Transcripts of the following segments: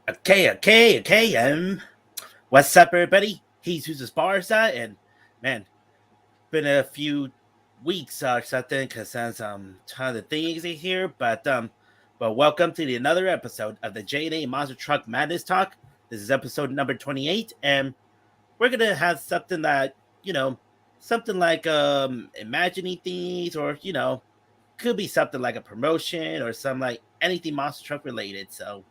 Okay. What's up, everybody? He's who's Barza, and man, been a few weeks or something because there's ton of things in here, but welcome to another episode of the J&A Monster Truck Madness Talk. This is episode number 28, and we're gonna have something that something like imagining things, or could be something like a promotion or some like anything monster truck related. So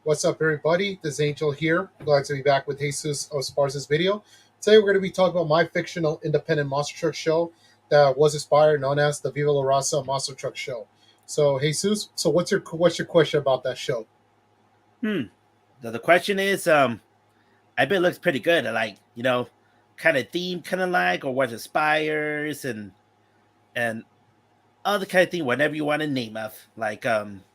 What's up, everybody? This is Angel here. Glad to be back with Jesus Esparza's video. Today, we're going to be talking about my fictional independent monster truck show that was inspired, known as the Viva La Raza Monster Truck Show. So, Jesus, what's your question about that show? the question is, I bet it looks pretty good. Like, kind of theme, kind of like, or what inspires, and other kind of thing, whatever you want to name of. Like,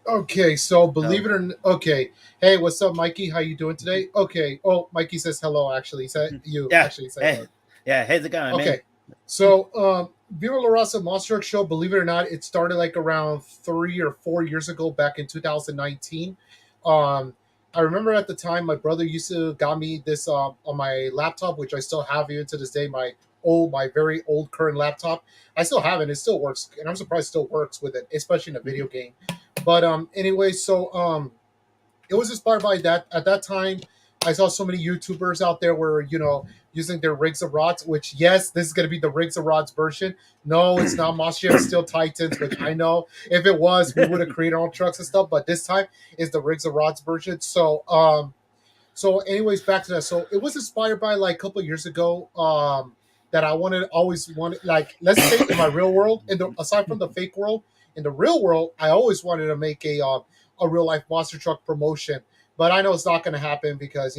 Okay, so believe it or not, okay. Hey, what's up, Mikey? How you doing today? Okay. Oh, Mikey says hello. Actually, he said you yeah, actually said hello. hey, yeah, how's it going, man? Okay, so Viva La Raza Monster Truck Show, believe it or not, it started like around 3 or 4 years ago, back in 2019. Um, I remember at the time my brother used to got me this on my laptop, which I still have even to this day. My very old current laptop, I still have it. It still works, and I'm surprised it still works with it, especially in a video game. But anyway, so it was inspired by that. At that time, I saw so many YouTubers out there were, using their rigs of rods, which, yes, this is going to be the rigs of rods version. No, it's not Monster Jam Steel Titans, which I know if it was, we would have created our own trucks and stuff. But this time is the rigs of rods version. So anyways, back to that. So it was inspired by like a couple of years ago, that I always wanted, like, let's say in my real world, aside from the fake world, in the real world, I always wanted to make a real life monster truck promotion. But I know it's not going to happen because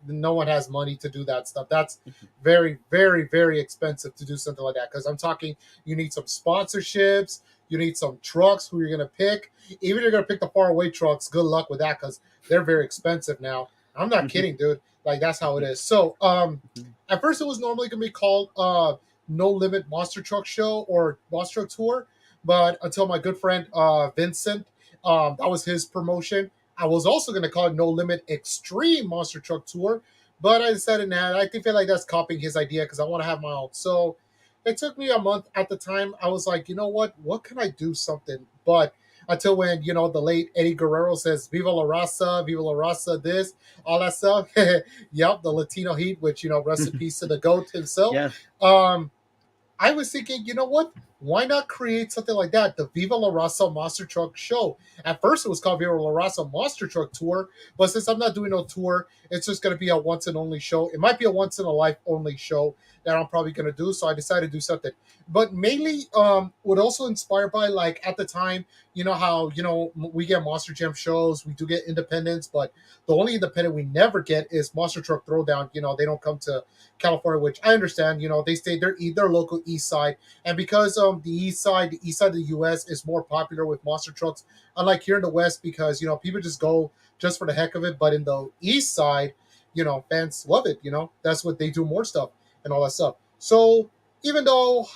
no one has money to do that stuff. That's very, very, very expensive to do something like that. Because I'm talking, you need some sponsorships, you need some trucks. Who you're going to pick? Even if you're going to pick the far away trucks, good luck with that because they're very expensive now. I'm not kidding, dude. Like, that's how it is. So at first, it was normally going to be called No Limit Monster Truck Show or Monster Truck Tour. But until my good friend Vincent, that was his promotion. I was also going to call it No Limit Extreme Monster Truck Tour, but I decided, nah, I feel like that's copying his idea because I want to have my own. So it took me a month at the time. I was like, you know what? What can I do something? But until when, the late Eddie Guerrero says, Viva La Raza, this, all that stuff. Yep, the Latino heat, which, rest in peace to the GOAT himself. Yeah. I was thinking, you know what? Why not create something like that? The Viva La Raza Monster Truck Show. At first, it was called Viva La Raza Monster Truck Tour, but since I'm not doing no tour, it's just going to be a once and only show. It might be a once in a life only show that I'm probably going to do. So I decided to do something, but mainly, would also inspired by, like, at the time, how we get Monster Jam shows, we do get independents, but the only independent we never get is Monster Truck Throwdown. They don't come to California, which I understand. They stay their local East Side, and because the East Side of the U.S. is more popular with monster trucks, unlike here in the West, because people just go just for the heck of it. But in the East Side, fans love it. That's what they do, more stuff and all that stuff. So even though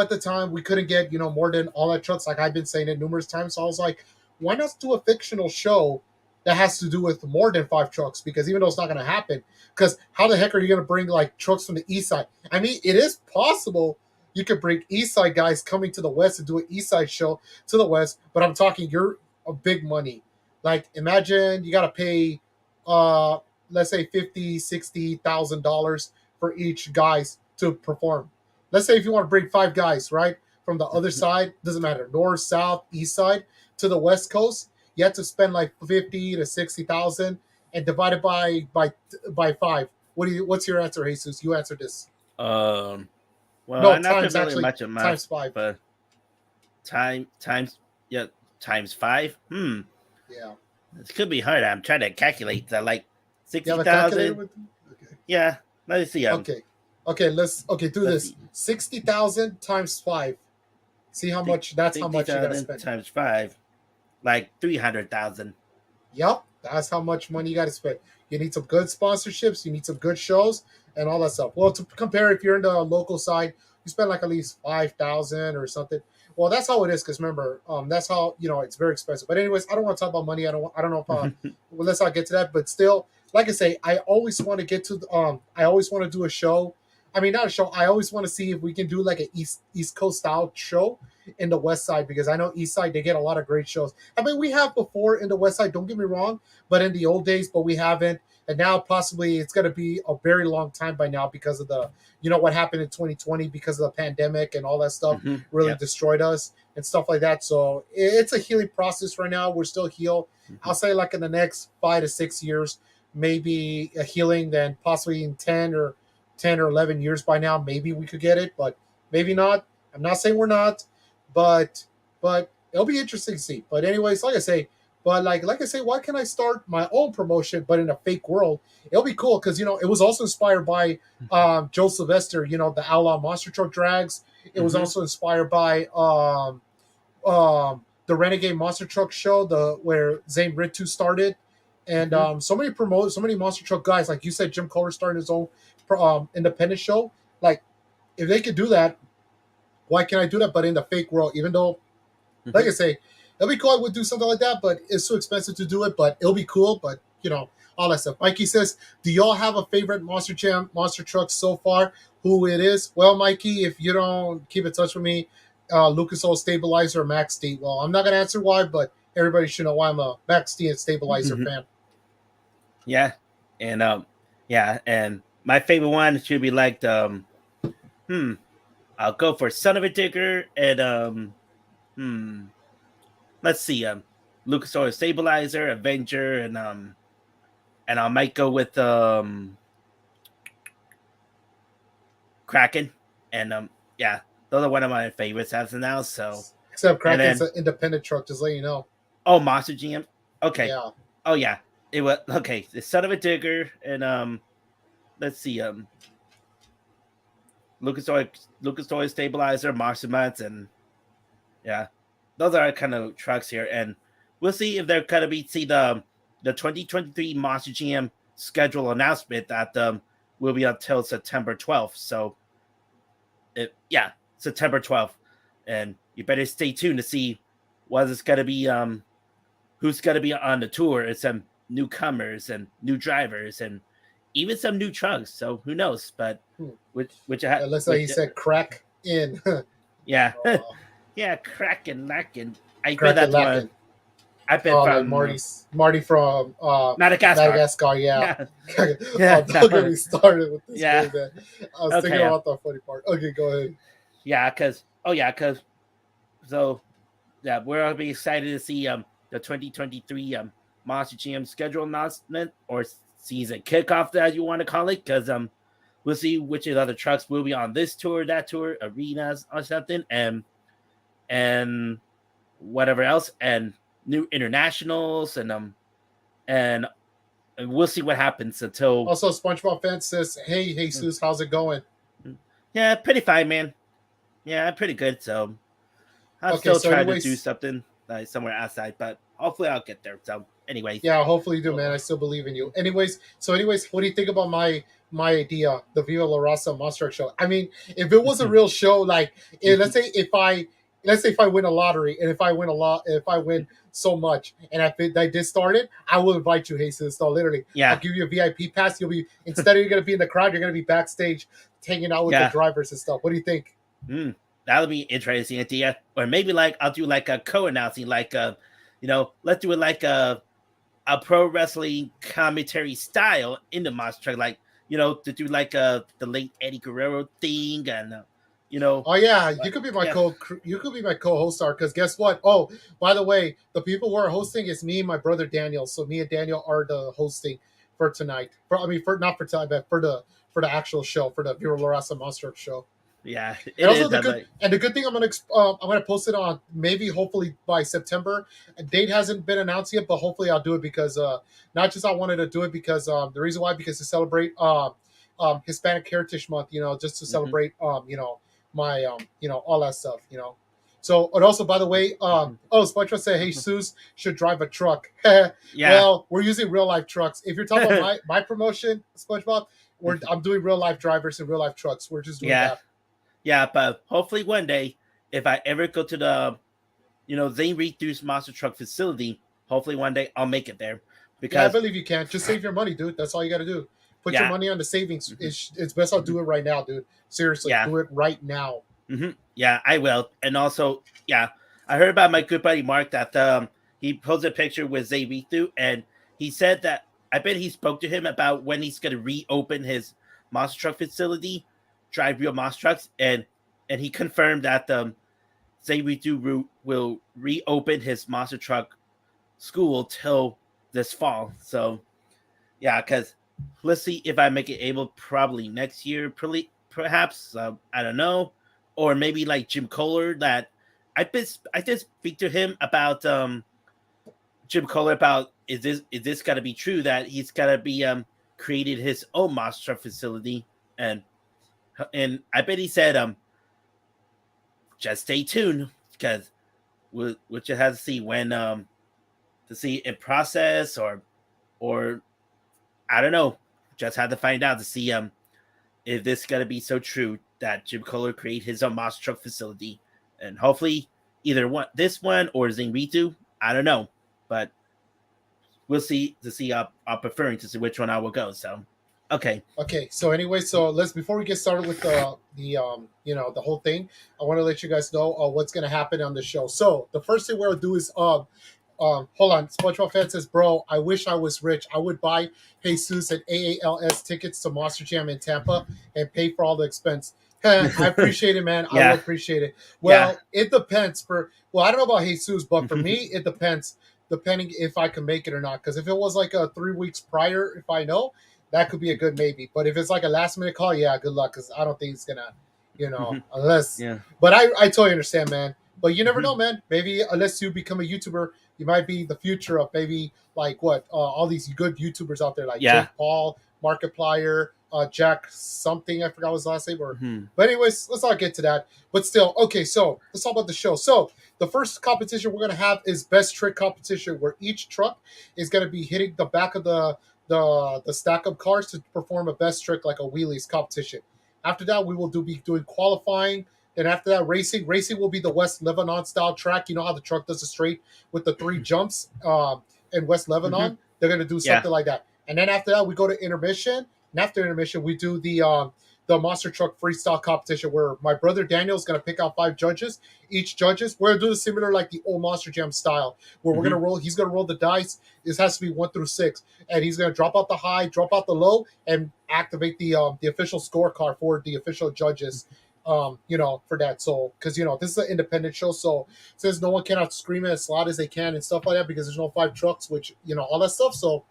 at the time we couldn't get more than all that trucks, like I've been saying it numerous times, so I was like, why not do a fictional show that has to do with more than 5 trucks? Because even though it's not going to happen, because how the heck are you going to bring like trucks from the East Side? I mean, it is possible you could bring East Side guys coming to the West and do an East Side show to the West, but I'm talking you're a big money. Like, imagine you got to pay, let's say $50,000-$60,000 for each guys to perform. Let's say if you want to bring 5 guys, right, from the other side, doesn't matter, north, south, east side, to the West Coast, you have to spend like 50 to 60,000 and divide it by 5. What's your answer, Jesus? You answer this. Well, No, I'm not times familiar actually much of times math, 5. but times yeah, times 5. Yeah. This could be hard. I'm trying to calculate that, like You have a calculator 60,000. with you? Okay. Yeah, let's see. Okay, do Let's this. see. 60,000 times 5. See how much, that's how much you got to 60,000 spend. times 5, like 300,000. Yep, that's how much money you got to spend. You need some good sponsorships, you need some good shows, and all that stuff. Well, to compare, if you're in the local side, you spend like at least 5,000 or something. Well, that's how it is. Because remember, that's how it's very expensive. But anyways, I don't want to talk about money. I don't know if well, let's not get to that. But still, like I say, I always want to get to I always want to do a show. I mean, not a show. I always want to see if we can do like a East Coast style show in the West Side, because I know East Side they get a lot of great shows. I mean, we have before in the West Side. Don't get me wrong, but in the old days, but we haven't. And now possibly it's going to be a very long time by now because of the what happened in 2020 because of the pandemic and all that stuff really Yep. destroyed us and stuff like that. So it's a healing process right now. We're still healed. I'll say like in the next 5 to 6 years, maybe a healing. Then possibly in 10 or 11 years by now, maybe we could get it, but maybe not. I'm not saying we're not, but it'll be interesting to see. But anyways, like I say, why can't I start my own promotion but in a fake world? It'll be cool because it was also inspired by Joe Sylvester, the Outlaw Monster Truck Drags. It was also inspired by the Renegade Monster Truck Show, where Zane Ritu started, and so many monster truck guys, like you said, Jim Kohler starting his own independent show. Like, if they could do that, why can't I do that? But in the fake world, even though, like I say, it'll be cool. I would do something like that, but it's too expensive to do it. But it'll be cool. But all that stuff. Mikey says, "Do y'all have a favorite Monster Jam monster truck so far? Who it is?" Well, Mikey, if you don't keep in touch with me, Lucas Oil Stabilizer or Max D. Well, I'm not gonna answer why, but everybody should know why I'm a Max D and Stabilizer fan. Yeah, and and my favorite one should be like the I'll go for Son of a Digger and let's see Lucas Oil Stabilizer, Avenger, and I might go with Kraken, and yeah, those are one of my favorites as of now. So except Kraken's an independent truck, just let you know. Oh, Monster GM. Okay. Yeah. Oh yeah. It was okay. The Son of a Digger and let's see Lucas Oil Stabilizer, Monster Mutts, and yeah, those are kind of trucks here, and we'll see if they're gonna be the 2023 Monster GM schedule announcement that will be until September 12th. So September 12th, and you better stay tuned to see what is gonna be who's gonna be on the tour. It's some newcomers and new drivers and even some new trucks. So who knows? But which it looks like he said crack in. Yeah. Yeah, cracking, lacking. I bet that's one. I bet from like Marty from Madagascar. Yeah. Don't get me started with this. Yeah. Man. I was thinking about the funny part. Okay, go ahead. Yeah, because we're gonna be excited to see the 2023 Monster GM schedule announcement or season kickoff, as you want to call it, because we'll see which of the other trucks will be on this tour, that tour, arenas or something, and whatever else, and new internationals, and we'll see what happens until. Also, SpongeBob fan says, "Hey, Jesus, how's it going?" Yeah, pretty fine, man. Yeah, pretty good. So I'm still trying to do something like somewhere outside, but hopefully I'll get there. So anyways, yeah, hopefully you do, man. I still believe in you. Anyways, what do you think about my idea, the Viva La Raza Monster Truck Show? I mean, if it was a real show, like let's say if I win a lottery and if I win so much and I did start it, I will invite you, Jesus. So literally, I'll give you a VIP pass. You'll be, instead of you're gonna be in the crowd, you're gonna be backstage hanging out with the drivers and stuff. What do you think? That'll be interesting idea. Or maybe like I'll do like a co-announcing, like let's do it like a pro wrestling commentary style in the monster truck, like to do like the late Eddie Guerrero thing, and Oh yeah, you could be my co-host star, because guess what? Oh, by the way, the people who are hosting is me and my brother Daniel. So me and Daniel are the hosting for tonight. Not for tonight, but for the actual show, for the Viva La Raza Monster show. Yeah, the good thing, I'm gonna post it on hopefully by September. A date hasn't been announced yet, but hopefully I'll do it because not just I wanted to do it because the reason why, because to celebrate Hispanic Heritage Month, just to celebrate my all that stuff, So, and also, by the way, SpongeBob said, "Hey, Jesus should drive a truck." Yeah. Well, we're using real life trucks. If you're talking about my promotion, SpongeBob, I'm doing real life drivers and real life trucks. We're just doing that. Yeah, but hopefully one day if I ever go to the Zane Reed-Thru's monster truck facility, hopefully one day I'll make it there Yeah, I because believe you can. Just save your money, dude. That's all you got to do. Put your yeah, money on the savings. hmm It's best I'll hmm do it right now, dude. Seriously, yeah, do it right now. yeah, I will. And also, yeah, I heard about my good buddy Mark that he posted a picture with Zane Reed-Thru, and he said that I bet he spoke to him about when he's gonna reopen his monster truck facility, drive real monster trucks, and he confirmed that Zane Reed-Thru will reopen his monster truck school till this fall. So yeah, because let's see if I make it able probably next year, probably perhaps I don't know, or maybe like Jim Kohler. That I did speak to him about Jim Kohler about is this gonna be true that he's gonna be created his own monster facility, and I bet he said just stay tuned because we'll just have to see when to see in process or I don't know. Just had to find out to see if this is gonna be so true that Jim Kohler create his own monster truck facility, and hopefully either one this one or Zingritu. I don't know, but we'll see to see. I'm preferring to see which one I will go. So okay. Okay, so anyway, so let's before we get started with the whole thing, I want to let you guys know what's gonna happen on the show. So the first thing we'll do is hold on. SpongeBob fan says, "Bro, I wish I was rich. I would buy Jesus and AALS tickets to Monster Jam in Tampa and pay for all the expense." I appreciate it, man. I will Yeah, appreciate it. yeah. Well, it depends. I don't know about Jesus, but for me, it depends. Depending if I can make it or not. Because if it was like 3 weeks prior, if I know, that could be a good maybe. But if it's like a last minute call, yeah, good luck. Because I don't think it's gonna, unless. Yeah. But I totally understand, man. But you never Mhm. know, man. Maybe unless you become a YouTuber, you might be the future of maybe like what all these good YouTubers out there like Yeah. Jake Paul, Markiplier, Jack something I forgot his last name. Mhm. But anyways, let's not get to that. But still, okay. So let's talk about the show. So the first competition we're gonna have is best trick competition, where each truck is gonna be hitting the back of the stack of cars to perform a best trick like a wheelies competition. After that, we will be doing qualifying. Then after that, racing. Racing will be the West Lebanon style track. You know how the truck does the straight with the three jumps in West Mhm. Lebanon? They're gonna do Yeah. something like that. And then after that, we go to intermission. And after intermission, we do the monster truck freestyle competition where my brother Daniel is gonna pick out 5 judges. Each judges, we're gonna do the similar like the old Monster Jam style, where we're gonna Mhm. roll. He's gonna roll the dice. This has to be 1 through 6, and he's gonna drop out the high, drop out the low, and activate the official scorecard for the official judges. For that. So, because this is an independent show, so since no one cannot scream it as loud as they can and stuff like that, because there's no 5 trucks, which all that stuff. So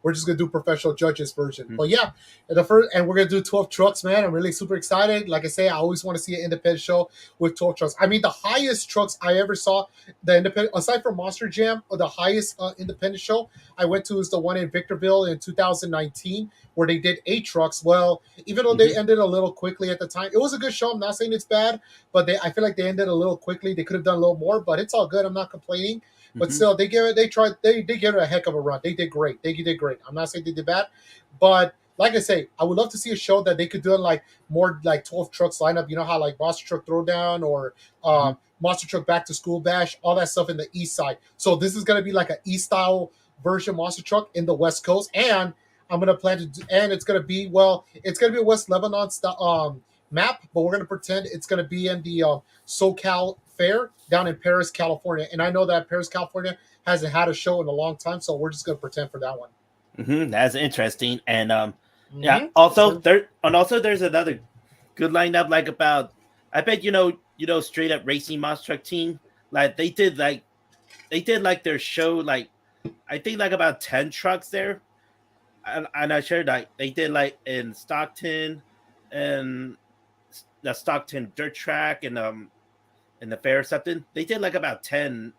we're just gonna do professional judges version. Mhm. But yeah, the first, and we're gonna do 12 trucks, man. I'm really super excited. Like I say, I always want to see an independent show with 12 trucks. I mean, the highest trucks I ever saw, the independent aside from Monster Jam, or the highest independent show I went to is the one in Victorville in 2019, where they did 8 trucks. Well, even though they Mhm. ended a little quickly at the time, it was a good show. I'm not saying it's bad, but I feel like they ended a little quickly. They could have done a little more, but it's all good. I'm not complaining. But Mhm. still, they gave it a heck of a run. They did great. They did great. I'm not saying they did bad, but like I say, I would love to see a show that they could do in like more like 12 trucks lineup. You know how like Monster Truck Throwdown or Mhm. Monster Truck Back to School Bash, all that stuff in the East Side. So this is gonna be like an East style version Monster Truck in the West Coast, and I'm gonna plan to do, and it's gonna be a West Lebanon style map, but we're gonna pretend it's gonna be in the SoCal Fair down in Paris, California. And I know that Paris, California hasn't had a show in a long time, so we're just gonna pretend for that one. That's interesting. And yeah. Mm-hmm. Also there's another good lineup like about I bet straight up racing monster truck team like they did like their show like I think like about 10 trucks there and I shared like they did like in Stockton and the Stockton dirt track and in the fair or something they did like about 10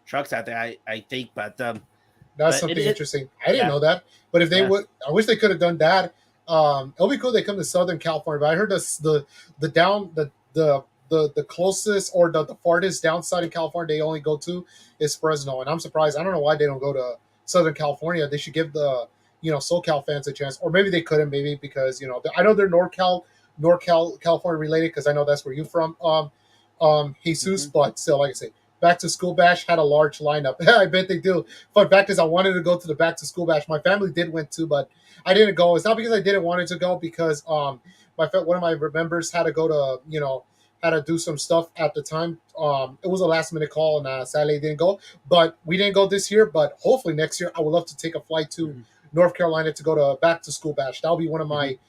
trucks out there I think That's but something it interesting. I didn't yeah know that, but if they yeah would, I wish they could have done that. It'll be cool. They come to Southern California, but I heard the down the closest or the farthest downside in California they only go to is Fresno, and I'm surprised. I don't know why they don't go to Southern California. They should give the SoCal fans a chance, or maybe they couldn't. Maybe because I know they're NorCal California related because I know that's where you're from. Jesus, Hmm. but still, like I say, Back to School Bash had a large lineup. I bet they do. Fun fact is, I wanted to go to the Back to School Bash. My family did went to, but I didn't go. It's not because I didn't want it to go, because one of my members had to go to, had to do some stuff at the time. It was a last minute call, and sadly didn't go. But we didn't go this year. But hopefully next year, I would love to take a flight to Hmm. North Carolina to go to Back to School Bash. That'll be one of Hmm. my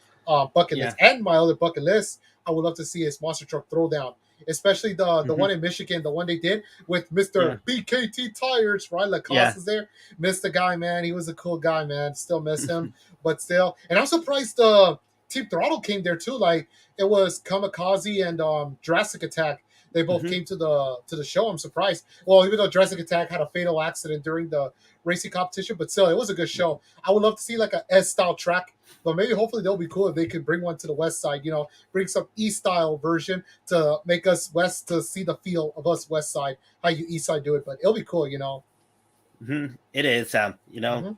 bucket Yeah. lists. And my other bucket list, I would love to see is Monster Truck Throwdown, especially the Hmm. one in Michigan, the one they did with Mister Yeah. BKT Tires. Right, Lacoste Yeah. is there. Missed the guy, man. He was a cool guy, man. Still miss him, but still. And I'm surprised Team Throttle came there too. Like, it was Kamikaze and Jurassic Attack. They both Hmm. came to the show. I'm surprised. Well, even though Jurassic Attack had a fatal accident during the racing competition, but still, it was a good show. I would love to see like a S style track, but maybe hopefully they'll be cool if they could bring one to the West Side. Bring some East style version to make us West to see the feel of us West Side, how you East Side do it. But it'll be cool. Hmm. It is. Hmm.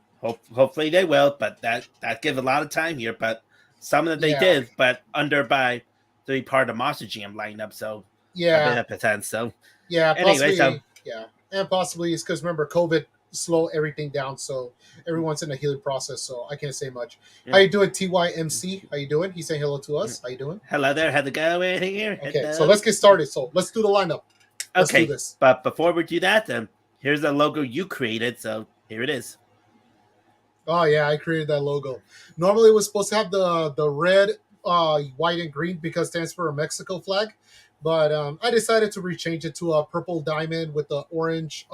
Hopefully they will, but that gives a lot of time here. But some of them they Yeah, did, but under by to be part of the Monster Jam lineup, so a bit yeah, of potential. So yeah. anyway, so Possibly, yeah, and possibly it's because remember COVID slow everything down, so everyone's in a healing process. So I can't say much. How yeah. you doing, TYMC? How you doing? He's saying hello to us. How you doing? Hello there, how's it going here? Okay, so Hello. let's get started. So let's do the lineup. Let's do Okay, this. but before we do that, here's a logo you created. So here it is. Oh yeah, I created that logo. Normally it was supposed to have the red, white, and green because it stands for a Mexico flag, but I decided to rechange it to a purple diamond with the orange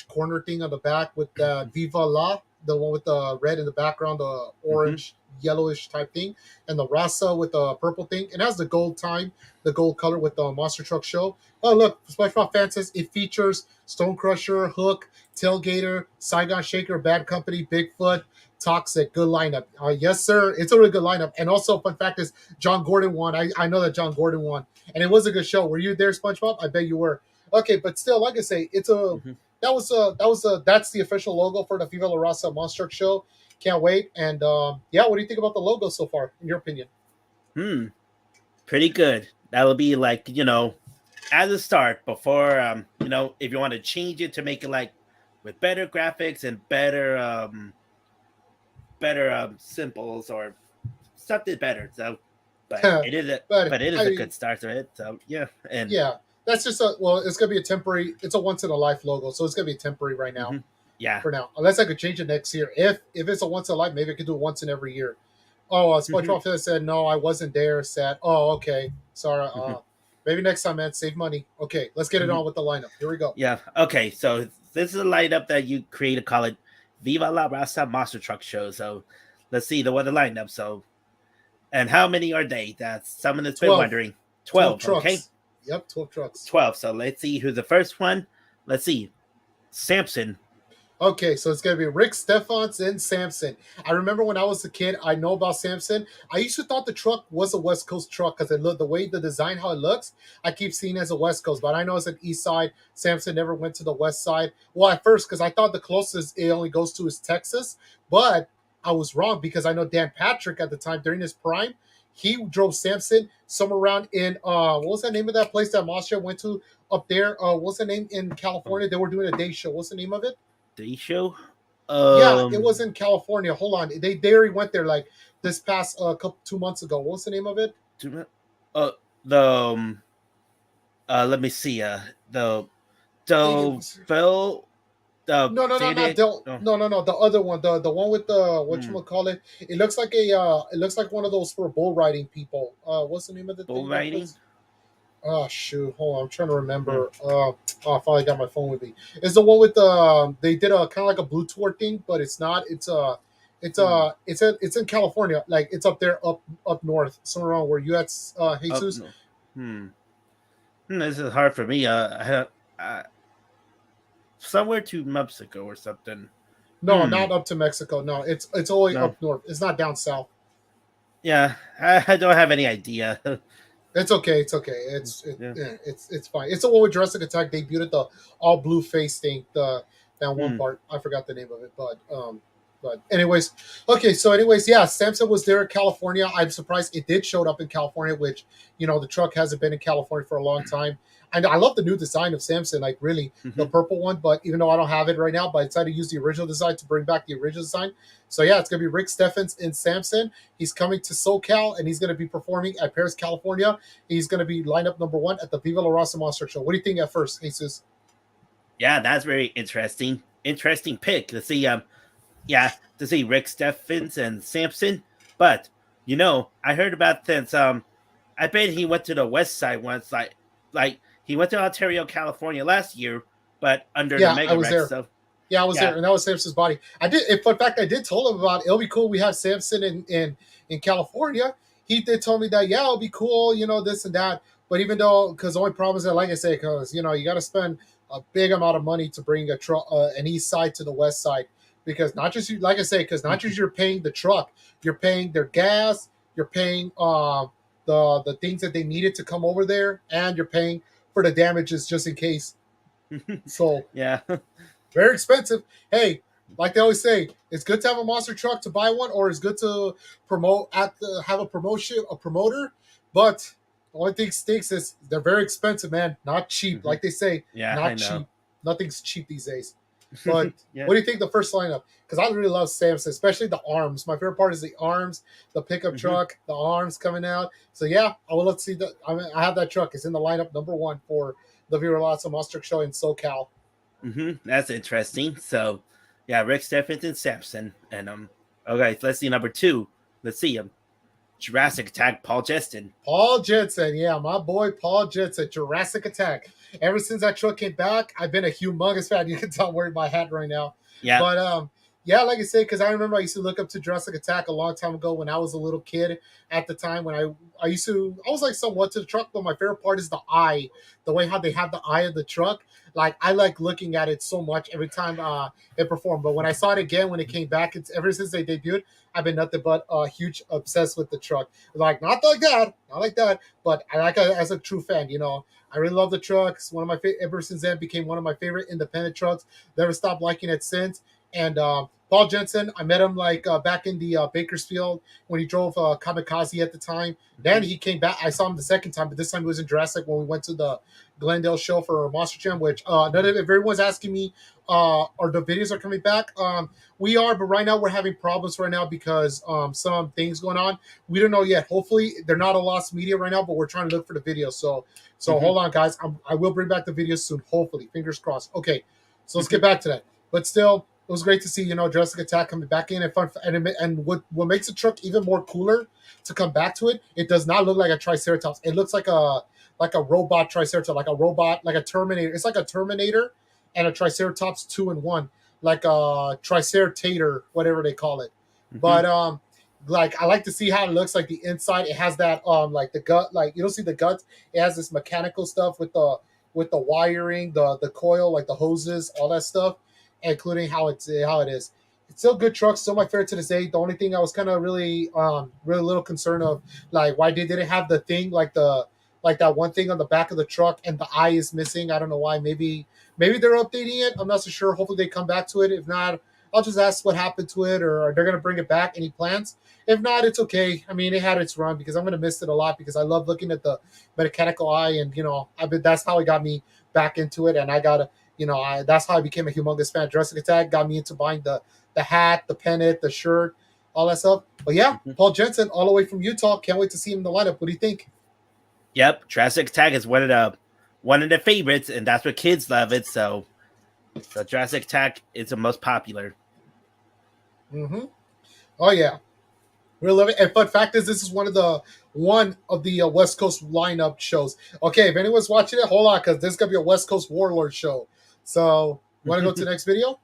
corner thing on the back with the Viva La, the one with the red in the background, the Mm-hmm. orange yellowish type thing, and the Raza with the purple thing. It has the gold time, the gold color with the Monster Truck Show. Oh look, SpongeBob fan says it features Stone Crusher, Hook, Tailgater, Saigon Shaker, Bad Company, Bigfoot, Toxic. Good lineup. Yes, sir. It's a really good lineup. And also, fun fact is, John Gordon won. I know that John Gordon won. And it was a good show. Were you there, SpongeBob? I bet you were. Okay, but still, like I say, Mm-hmm. that's the official logo for the Viva La Raza Monster Truck Show. Can't wait. And yeah, what do you think about the logo so far, in your opinion? Hmm. Pretty good. That'll be like as a start before if you want to change it to make it like with better graphics and better symbols or something better. So, but but it is a I good start to it. So yeah, and yeah, that's just it's gonna be a temporary. It's a once in a life logo, so it's gonna be temporary right now. mhm. Yeah. For now, unless I could change it next year. If it's a once in a life, maybe I could do it once in every year. Oh, Mhm. SpongeBob said no, I wasn't there. Sad. Oh, okay, sorry. Mhm. Maybe next time, man. Save money. Okay, let's get it Mhm. on with the lineup. Here we go. Yeah. Okay. So this is a lineup that you created. Call it Viva La Raza Monster Truck Show. So let's see the lineup. So and how many are they? That's someone that's been 12. wondering. 12 12. Okay. trucks. Yep, 12 trucks. 12. So let's see who's the first one. Let's see. Samson. Okay, so it's gonna be Rick Stephens and Samson. I remember when I was a kid, I know about Samson. I used to thought the truck was a West Coast truck because it looked the way the design how it looks. I keep seeing it as a West Coast, but I know it's an East Side. Samson never went to the West Side. Well, at first, because I thought the closest it only goes to is Texas, but I was wrong because I know Dan Patrick at the time during his prime, he drove Samson somewhere around in what was the name of that place that Masha went to up there? What's the name in Oh, California? They were doing a day show. What's the name of it? the show. Yeah, it was Um. in California. Hold on, they already went there like this past couple 2 months ago. What's the name of it? Uh. The. Let me see. The. Dang it! Phil. The. No, no, no, not Dated. Del. Oh, No, no, no. The other one, the one with the what hmm. you call it. It looks like one of those for bull riding people. What's the name of the Bull thing that riding. place? Oh shoot, hold on. I'm trying to Hmm. remember. I finally got my phone with me. It's the one with the they did a kind of like a blue tour thing, but it's not. Hmm. It's in California. Like it's up there, up north, somewhere around where you at, Up. Jesus. No. Hmm. This is hard for me. Somewhere to Mexico or something. No, Hmm. not up to Mexico. No, it's only No. up north. It's not down south. Yeah. I don't have any idea. It's okay. It's okay. Yeah. It's fine. It's the one with Jurassic Attack debuted at the all blue face thing. The that one Hmm. part. I forgot the name of it, but But anyways, okay. So anyways, yeah, Samson was there in California. I'm surprised it did showed up in California, which the truck hasn't been in California for a long time. And I love the new design of Samson, like really the Hmm. purple one. But even though I don't have it right now, but I decided to use the original design to bring back the original design. So yeah, it's gonna be Rick Steffens in Samson. He's coming to SoCal and he's gonna be performing at Paris, California. He's gonna be lineup number one at the Viva La Raza Monster Show. What do you think at first, Jesus? Yeah, that's very interesting. Interesting pick to see. Yeah, to see Rick Steffens and Samson. But I heard about this. I bet he went to the West Side once. Like he went to Ontario, California last year, but under the Yeah, I Mega was Rex. there. So Yeah, I was yeah. there, and that was Samson's body. I did. In fact, I did told him about it. It'll be cool. We have Samson in California. He did tell me that it'll be cool. This and that. But even though, because the only problem is that, like I say, because you got to spend a big amount of money to bring a truck, an east side to the west side, because not just you, like I say, because not just you're paying the truck, you're paying their gas, you're paying the things that they needed to come over there, and you're paying for the damages just in case. So Yeah. very expensive. Hey, like they always say, it's good to have a monster truck to buy one, or it's good to have a promoter. But the only thing stinks is they're very expensive, man. Not cheap, Hmm. like they say, Yeah, I not know. cheap. Nothing's cheap these days. But Yeah. what do you think the first lineup? Because I really love Samson, especially the arms. My favorite part is the arms, the pickup Hmm. truck, the arms coming out. So yeah, I will let's see that. I have that truck. It's in the lineup number one for the Viva Lots Monster Show in SoCal. That's interesting. So, yeah, Rick Steffens and Samson, and okay, let's see number two. Let's see Jurassic Attack, Paul Jeston. Paul Jensen, yeah, my boy Paul Jensen, Jurassic Attack. Ever since that truck came back, I've been a humongous fan. You can tell I'm wearing my hat right now. Yeah. But yeah, like I said, because I remember I used to look up to Jurassic Attack a long time ago when I was a little kid. At the time when I was like somewhat to the truck, but my favorite part is the eye, the way how they have the eye of the truck. Like I like looking at it so much every time it performed. But when I saw it again when it came back, it's ever since they debuted, I've been nothing but huge obsessed with the truck. Like not like that, not like that, but I like it as a true fan. I really love the trucks. One of my ever since then became one of my favorite independent trucks. Never stopped liking it since. And Paul Jensen, I met him like back in the Bakersfield when he drove Kamikaze at the time. Then Mhm. he came back. I saw him the second time, but this time he was in Jurassic when we went to the Glendale show for Monster Jam. Which none of if everyone's asking me, are the videos are coming back? We are, but right now we're having problems right now because some things going on. We don't know yet. Hopefully they're not a lost media right now, but we're trying to look for the videos. So Mhm. hold on, guys. I will bring back the videos soon. Hopefully, fingers crossed. Okay, so let's get back to that. But still, it was great to see Jurassic Attack coming back in and fun. And what makes the truck even more cooler to come back to it? It does not look like a Triceratops. It looks like a robot Triceratops, like a robot, like a Terminator. It's like a Terminator and a Triceratops two in one, like a Triceratator, whatever they call it. Mhm. But like I like to see how it looks like the inside. It has that like the gut, like you don't see the guts. It has this mechanical stuff with the wiring, the coil, like the hoses, all that stuff, including how it is. It's still a good truck, still my favorite to this day. The only thing I was kind of really little concerned of, like why they didn't have the thing like that one thing on the back of the truck and the eye is missing. I don't know why. Maybe they're updating it. I'm not so sure. Hopefully they come back to it. If not, I'll just ask what happened to it or they're gonna bring it back. Any plans? If not, it's okay. I mean, it had its run because I'm gonna miss it a lot because I love looking at the mechanical eye and I've been that's how it got me back into it and I got to that's how I became a humongous fan. Jurassic Attack got me into buying the hat, the pennant, the shirt, all that stuff. But yeah, Mhm. Paul Jensen, all the way from Utah. Can't wait to see him in the lineup. What do you think? Yep, Jurassic Attack is one of the favorites, and that's what kids love it. So Jurassic Attack is the most popular. Mm-hmm. Oh yeah, we love it. And fun fact is, this is one of the West Coast lineup shows. Okay, if anyone's watching it, hold on, because this is gonna be a West Coast Warlord show. So, want to go to the next video?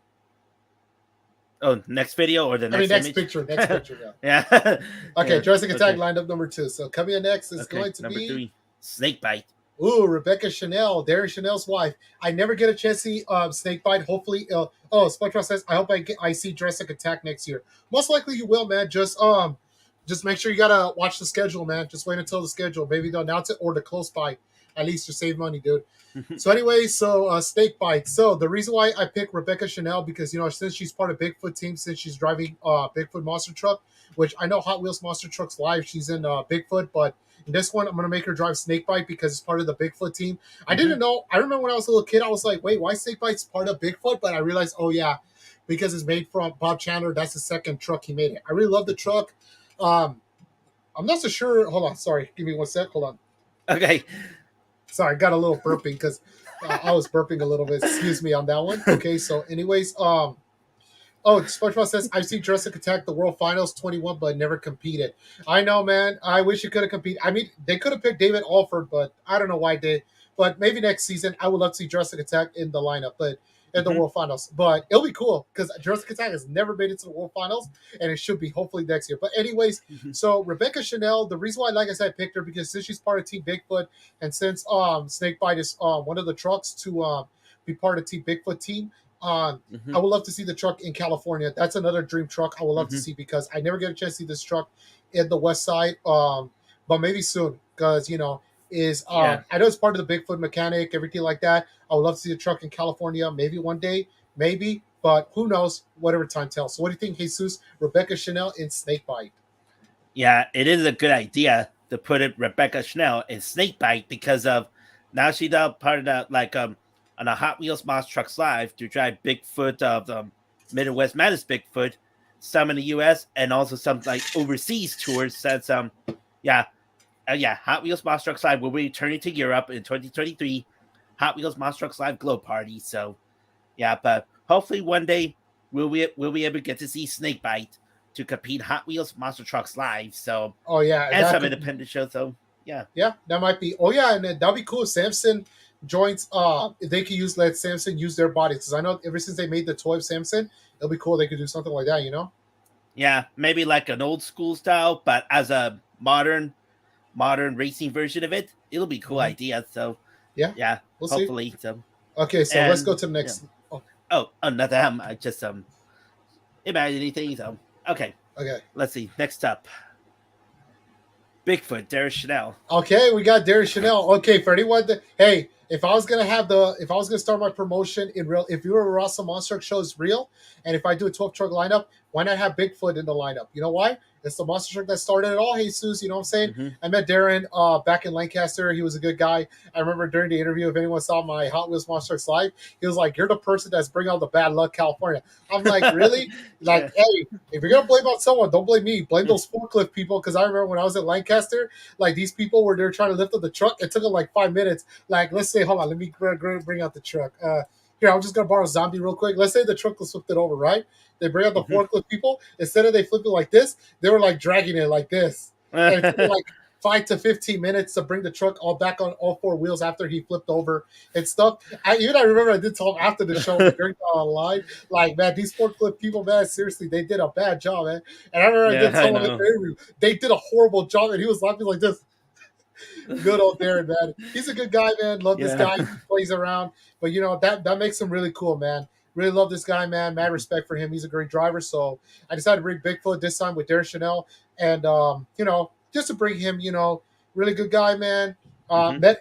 Oh, next video or the I mean, next next image? picture. Next picture. Yeah. Yeah, Okay, yeah. Jurassic Attack Okay, lineup number two. So coming in next is okay. going to Number be three, Snakebite. Rebecca Chanel, Darren Chanel's wife. I never get a chance to see Snakebite. Hopefully, SpongeBob says I hope I see Jurassic Attack next year. Most likely you will, man. Just make sure you gotta watch the schedule, man. Just wait until the schedule. Maybe they'll announce it or the close by. At least to save money, dude. So anyway, snake bite. So the reason why I picked Rebecca Chanel because since she's part of Bigfoot team, since she's driving Bigfoot monster truck, which I know Hot Wheels monster trucks live, she's in Bigfoot, but in this one I'm gonna make her drive snake bite because it's part of the Bigfoot team. I didn't know. I remember when I was a little kid, I was like, wait, why snake bite's part of Bigfoot? But I realized, oh yeah, because it's made from Bob Chandler. That's the second truck he made it. I really love the truck. Um, I'm not so sure. Hold on, sorry, give me one sec. Hold on. Okay. Sorry, I got a little burping because I was burping a little bit. Excuse me on that one. Okay, so anyways, oh, SpongeBob says I've seen Jurassic Attack the World Finals 21, but never competed. I know, man. I wish you could have competed. I mean, they could have picked David Alford, but I don't know why they. But maybe next season, I would love to see Jurassic Attack in the lineup, but in the World Finals. But it'll be cool because Jurassic Attack has never made it to the World Finals, and it should be hopefully next year. But anyways, so Rebecca Chanel, the reason why, like I said, I picked her because since she's part of Team Bigfoot, and since Snakebite is one of the trucks to be part of Team Bigfoot team. I would love to see the truck in California. That's another dream truck I would love to see because I never get a chance to see this truck in the West Side. But maybe soon because I know it's part of the Bigfoot mechanic, everything like that. I would love to see the truck in California, maybe one day, maybe, but who knows? Whatever time tells. So, what do you think, Jesus? Rebecca Chanel in Snakebite. Yeah, it is a good idea to put it Rebecca Chanel in Snakebite because of now she's part of the on a Hot Wheels Monster Trucks Live to drive Bigfoot of the Midwest Madness Bigfoot, some in the U.S. and also some like overseas tours. Since Hot Wheels Monster Trucks Live will be returning to Europe in 2023. Hot Wheels Monster Trucks Live Glow Party. So yeah, but hopefully one day we'll be able to get to see Snakebite to compete Hot Wheels Monster Trucks Live. So oh yeah, and some independent shows. So yeah, that might be. Oh yeah, and that'd be cool. Samson joints. They could let Samson use their bodies because I know ever since they made the toy of Samson, it'll be cool. They could do something like that. Yeah, maybe like an old school style, but as a modern racing version of it, it'll be a cool idea. So yeah, we'll hopefully. See. So okay, so let's go to the next. Yeah. Oh, nothing. I just imagine anything. So okay, let's see. Next up, Bigfoot, Darius Chanel. Okay, we got Darius Chanel. Okay, for anyone that if I was gonna start my promotion in real, if you were a Raza Monster Truck show is real, and if I do a 12 truck lineup, why not have Bigfoot in the lineup? You know why? It's the monster truck that started it all, Jesus. You know what I'm saying? I met Darren back in Lancaster. He was a good guy. I remember during the interview, if anyone saw my Hot Wheels Monster Trucks Live, he was like, "You're the person that's bringing out the bad luck, California." I'm like, really? Like, hey, if you're gonna blame on someone, don't blame me. Blame those forklift people. Because I remember when I was in Lancaster, like these people were there trying to lift up the truck. It took them like 5 minutes. Like, let's say, hold on, let me bring out the truck. Here, I'm just gonna borrow Zombie real quick. Let's say the truck was flipped it over, right? They bring out the forklift people. Instead of they flip it like this, they were like dragging it like this. And it took like 5 to 15 minutes to bring the truck all back on all four wheels after he flipped over and stuff. I remember I did tell him after the show during the live, like, man, these forklift people, man, seriously, they did a bad job, man. And I remember I did tell him in the interview, they did a horrible job, and he was laughing like this. Good old Darren, man. He's a good guy, man. Love this guy. He plays around. But that makes him really cool, man. Really love this guy, man. Mad respect for him. He's a great driver. So I decided to bring Bigfoot this time with Darren Chanel. And just to bring him, really good guy, man.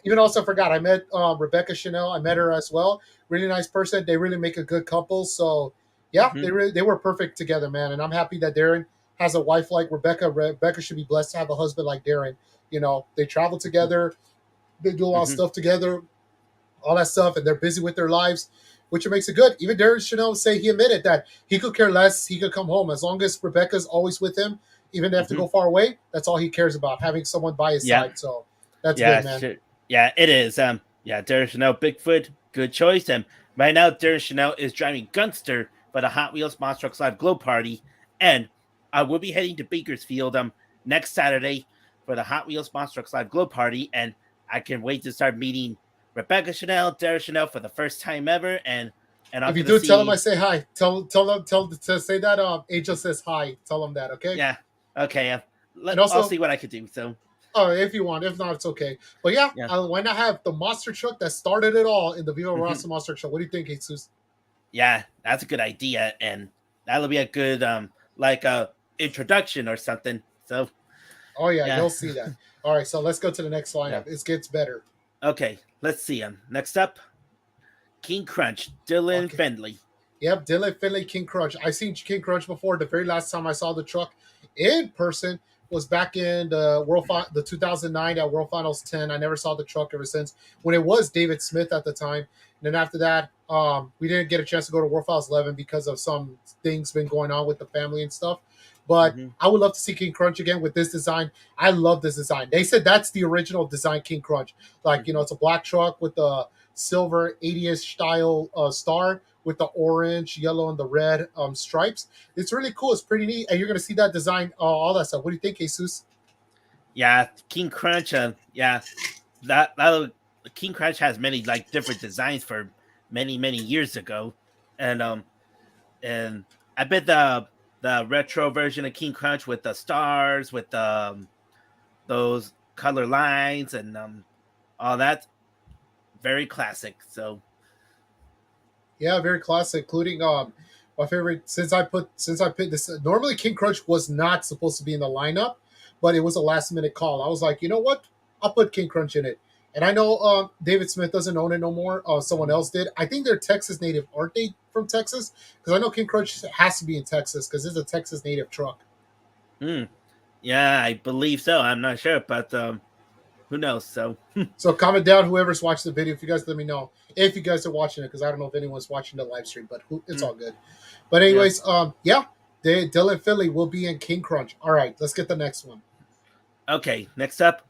Even also forgot I met Rebecca Chanel. I met her as well. Really nice person. They really make a good couple. So yeah, they were perfect together, man. And I'm happy that Darren has a wife like Rebecca. Rebecca should be blessed to have a husband like Darren. They travel together, they do a lot of stuff together, all that stuff, and they're busy with their lives, which makes it good. Even Darren Chanel say he admitted that he could care less. He could come home as long as Rebecca's always with him, even if they have to go far away. That's all he cares about, having someone by his side. So that's good, man. Sure. Yeah, it is. Darren Chanel, Bigfoot, good choice. And right now, Darren Chanel is driving Gunster for the Hot Wheels Monster Trucks Live Glow Party, and I will be heading to Bakersfield next Saturday for the Hot Wheels Monster Trucks Live Glow Party, and I can wait to start meeting Rebecca Chanel, Darren Chanel for the first time ever, and if you do, tell them I say hi. Tell them to say that Angel says hi. Tell them that, okay? Yeah, okay. I'll see what I could do. So, if you want, if not, it's okay. But yeah. Why not have the monster truck that started it all in the Viva Raza Monster Truck? What do you think, Jesus? Yeah, that's a good idea, and that'll be a good introduction or something. So. Oh, yeah, you'll see that. All right, so let's go to the next lineup. It gets better. Okay, let's see him. Next up, King Crunch, Dylan Okay. Fendley. Yep, Dylan Finley, King Crunch. I seen King Crunch before. The very last time I saw the truck in person was back in the 2009 at World Finals 10. I never saw the truck ever since when it was David Smith at the time. And then after that, we didn't get a chance to go to World Finals 11 because of some things been going on with the family and stuff. But Mm-hmm. I would love to see King Crunch again with this design. I love this design. They said that's the original design King Crunch. Like, Mm-hmm. it's a black truck with a silver 80s style star with the orange, yellow, and the red stripes. It's really cool. It's pretty neat, and you're gonna see that design, all that stuff. What do you think, Jesus? Yeah, King Crunch. Yeah, that King Crunch has many like different designs for many years ago, and and I bet the retro version of King Crunch with the stars with those color lines and all that very classic. So Yeah, very classic, including my favorite since I put this. Normally, King Crunch was not supposed to be in the lineup, but it was a last minute call. I was like, you know what? I'll put King Crunch in it. And I know David Smith doesn't own it no more. Someone else did. I think they're Texas native, aren't they? From Texas, because I know King Crunch has to be in Texas because it's a Texas native truck. mm, yeah, I believe so. I'm not sure, but who knows? So So comment down whoever's watching the video. If you guys let me know if you guys are watching it, because I don't know if anyone's watching the live stream, but it's mm, all good. But yeah. anyways, yeah, Dylan Philly will be in King Crunch. All right, let's get the next one. Okay, next up,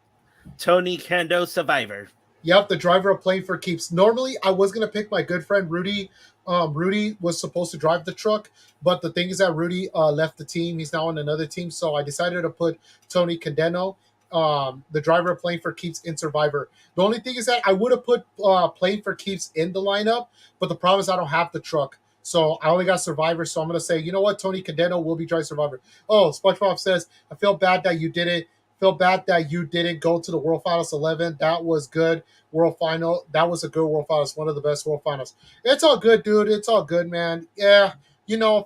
Tony Kando Survivor. Yep, the driver of Playing for Keeps. Normally, I was gonna pick my good friend Rudy. Rudy was supposed to drive the truck, but the thing is that Rudy left the team. He's now on another team, so I decided to put Tony Cadeno, the driver of Playing for Keeps, in Survivor. The only thing is that I would have put Playing for Keeps in the lineup, but the problem is I don't have the truck. So I only got Survivor, so I'm gonna say, you know what, Tony Cadeno will be driving Survivor. Oh, SpongeBob says, I feel bad that you did it. Feel bad that you didn't go to the World Finals 11. That was good. World Final. That was a good World Finals. One of the best World Finals. It's all good, dude. It's all good, man. Yeah,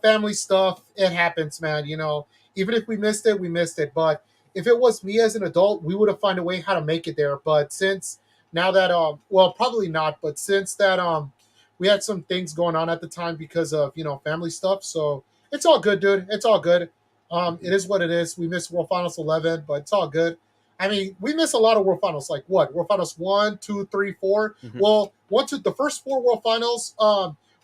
family stuff. It happens, man. Even if we missed it, we missed it. But if it was me as an adult, we would have found a way how to make it there. But since now that well, probably not. But since that we had some things going on at the time because of family stuff. So it's all good, dude. It's all good. It is what it is. We missed World Finals 11, but it's all good. I mean, we miss a lot of World Finals. Like what? World Finals 1, 2, 3, 4. Mhm. Well, the first four World Finals,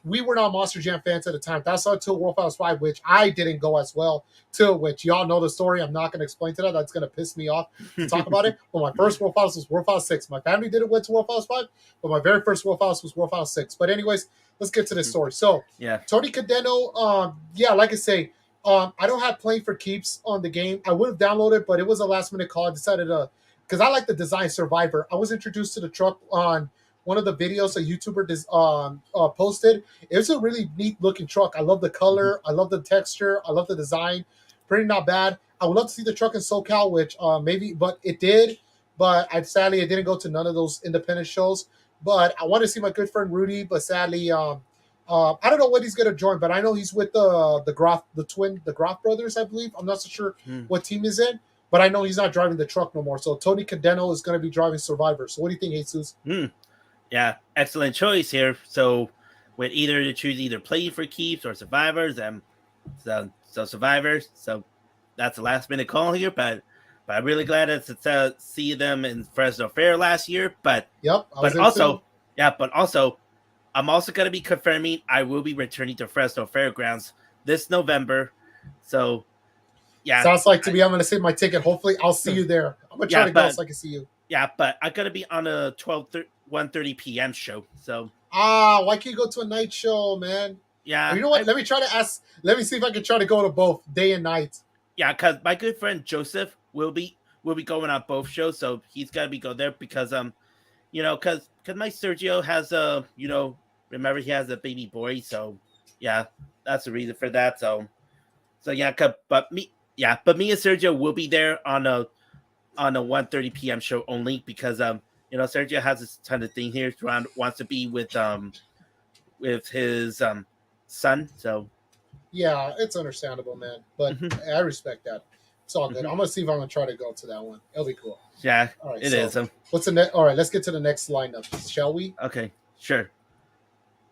we were not Monster Jam fans at the time. That's until World Finals 5, which I didn't go as well to, which y'all know the story. I'm not going to explain to that. That's going to piss me off to talk about it. But my first World Finals was World Finals 6. My family didn't went to World Finals 5, but my very first World Finals was World Finals 6. But anyways, let's get to this story. So, Yeah. Tony Cadeno, yeah, like I say, I don't have Playing for Keeps on the game. I would have downloaded, but it was a last minute call. I decided to, because I like the design Survivor. I was introduced to the truck on one of the videos a YouTuber posted. It was a really neat looking truck. I love the Mhm. color. I love the texture. I love the design. Pretty not bad. I would love to see the truck in SoCal, which maybe, but it did. But sadly, it didn't go to none of those independent shows. But I want to see my good friend Rudy, but sadly, I don't know what he's gonna join, but I know he's with the Groff brothers, I believe. I'm not so sure Mm. what team he's in, but I know he's not driving the truck no more. So Tony Cadeno is gonna be driving Survivor. So what do you think, Jesus? Mm. Yeah, excellent choice here. So with either to choose either Playing for Keeps or Survivors, so Survivors. So that's a last minute call here, but I'm really glad to see them in Fresno Fair last year. Yep, I was But there too. also, yeah, but also I'm also going to be confirming I will be returning to Fresno Fairgrounds this November. So yeah, Sounds like to me, I'm gonna save my ticket. Hopefully, I'll see you there. I'm gonna try yeah, to go so I can see you. but I'm going to be on a 1:30 p.m. show. So Why can't you go to a night show, man? Or yeah, you know what? Let me try to ask. Let me see if I can try to go to both day and night. yeah, because my good friend Joseph will be going on both shows, so he's got to be go there because because my Sergio has remember he has a baby boy, so yeah, that's the reason for that. So yeah, but me and Sergio will be there on a 1:30 p.m. show only because Sergio has this kind of thing here around wants to be with his son. So Yeah, it's understandable, man. But mhm. I respect that. It's all good. Hmm. I'm gonna see if I'm gonna try to go to that one. It'll be cool. Yeah, All right, it so is. what's the next? All right, let's get to the next lineup, shall we? Okay, sure.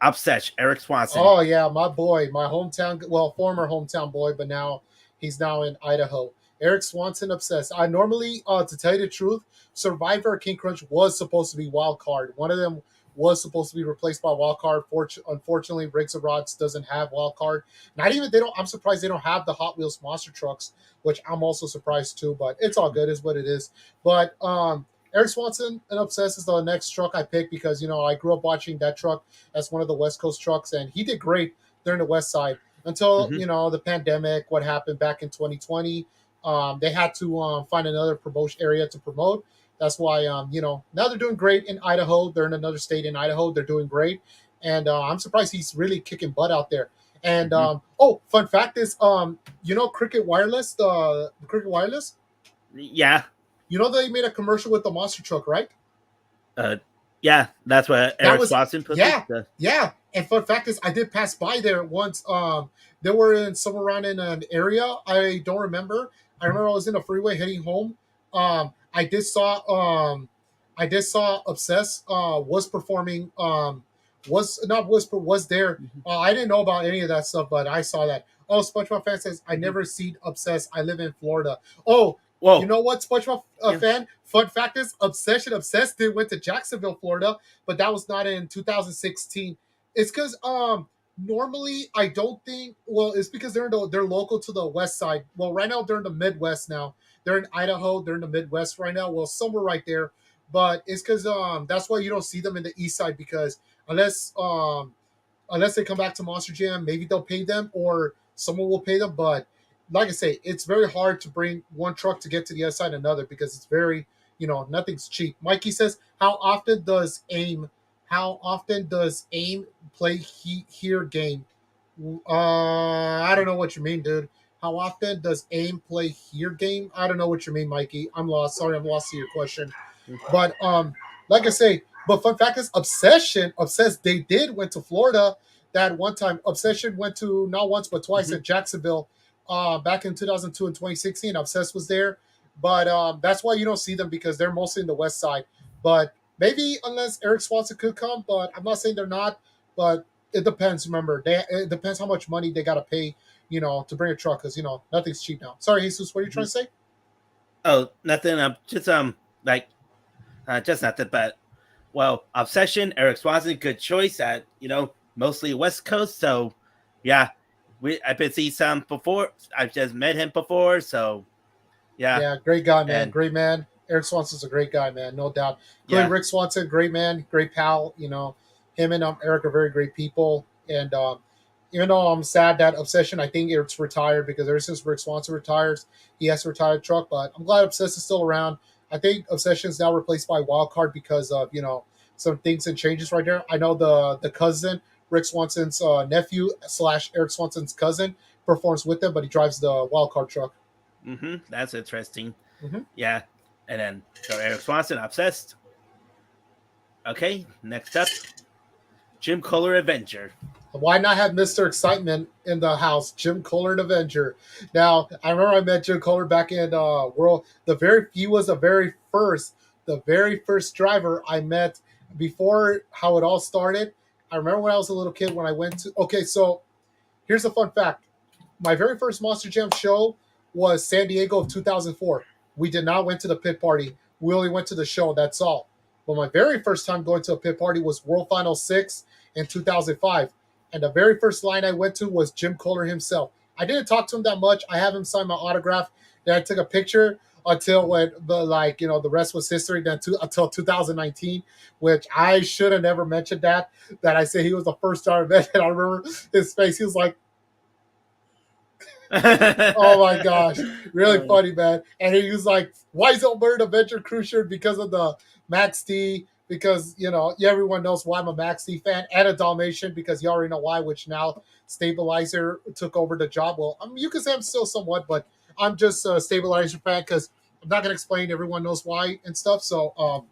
Obsession, Eric Swanson. Oh yeah, my boy, my hometown, well, former hometown boy, but now he's now in Idaho. Eric Swanson, obsessed. I normally, to tell you the truth, Survivor King Crunch was supposed to be wild card. One of them was supposed to be replaced by wild card. Unfortunately, Rigs and Rods doesn't have wild card. Not even they don't. I'm surprised they don't have the Hot Wheels monster trucks, which I'm also surprised too. But it's all good, is what it is. But Eric Swanson and Obsessed is the next truck I picked because I grew up watching that truck as one of the West Coast trucks, and he did great during the West Side until Hmm. the pandemic. What happened back in 2020? They had to find another promotion area to promote. That's why now they're doing great in Idaho. They're in another state in Idaho. They're doing great, and I'm surprised he's really kicking butt out there. And Hmm. fun fact is, Cricket Wireless, the Cricket Wireless. Yeah. They made a commercial with the monster truck, right? Uh, yeah, that's what That Eric was Swanson posted. yeah, yeah. And fun fact is, I did pass by there once. They were in somewhere around in an area. I don't remember. I remember I was in a freeway heading home. I did saw Obsess was performing. Was not was was there. Hmm. I didn't know about any of that stuff, but I saw that. Oh, SpongeBob fan says I Hmm. never seen Obsess. I live in Florida. Oh, you Whoa. know what, SpongeBob Yeah. fan? Fun fact is, Obsessed did went to Jacksonville, Florida, but that was not in 2016. It's because normally I don't think. Well, it's because they're local to the west side. Well, right now they're in the Midwest now. They're in Idaho. They're in the Midwest right now. Well, somewhere right there. But it's because that's why you don't see them in the east side because unless unless they come back to Monster Jam, maybe they'll pay them or someone will pay them. But like I say, it's very hard to bring one truck to get to the other side another because it's very, nothing's cheap. Mikey says, how often does AIM play here game? I don't know what you mean, dude. How often does AIM play here game? I don't know what you mean, Mikey. I'm lost. Sorry, I'm lost to your question. But like I say, but fun fact is Obsessed, they did went to Florida that one time. Obsession went to not once but twice Hmm. at Jacksonville back in 2002 and 2016. Obsessed was there. But that's why you don't see them because they're mostly in the west side. But maybe unless Eric Swanson could come, but I'm not saying they're not. But it depends. Remember, it depends how much money they got to pay, to bring a truck because nothing's cheap now. Sorry, Jesus, what are you Hmm. trying to say? Oh, nothing. Just like just nothing. But well, Obsession, Eric Swanson, good choice at mostly West Coast. So yeah, I've been see some before. I've just met him before. So yeah, Yeah, great guy, man. and Great man. Eric Swanson's a great guy, man. No doubt. Including yeah. Rick Swanson, great man, great pal. Him and Eric are very great people. And even though I'm sad that Obsession, I think it's retired because ever since Rick Swanson retires, he has to retire the truck. But I'm glad Obsession is still around. I think Obsession is now replaced by Wildcard because of some things and changes right there. I know the cousin, Rick Swanson's nephew / Eric Swanson's cousin, performs with them, but he drives the Wildcard truck. That's interesting. Mm-hmm. Yeah, and then so Eric Swanson, obsessed. Okay, next up, Jim Kohler Avenger. Why not have Mr. Excitement in the house? Jim Kohler, and Avenger. Now, I remember I met Jim Kohler back in World. He was the very first driver I met before how it all started. I remember when I was a little kid when I went to. Okay, so here's a fun fact. My very first Monster Jam show was San Diego of 2004. We did not went to the pit party. We only went to the show. That's all. But my very first time going to a pit party was World Final 6 in 2005. And the very first line I went to was Jim Kohler himself. I didn't talk to him that much. I have him sign my autograph. Then I took a picture until when the rest was history. Then until 2019, which I should have never mentioned that I said he was the first star event. And I remember his face. He was like, oh my gosh, really Oh, funny, man. And he was like, "Why is it wearing a Venture Cruise shirt because of the Max D? Because everyone knows why I'm a Max D fan, and a Dalmatian because you already know why. Which now Stabilizer took over the job. Well, you can say I'm still somewhat, but I'm just a Stabilizer fan because I'm not gonna explain. Everyone knows why and stuff. So,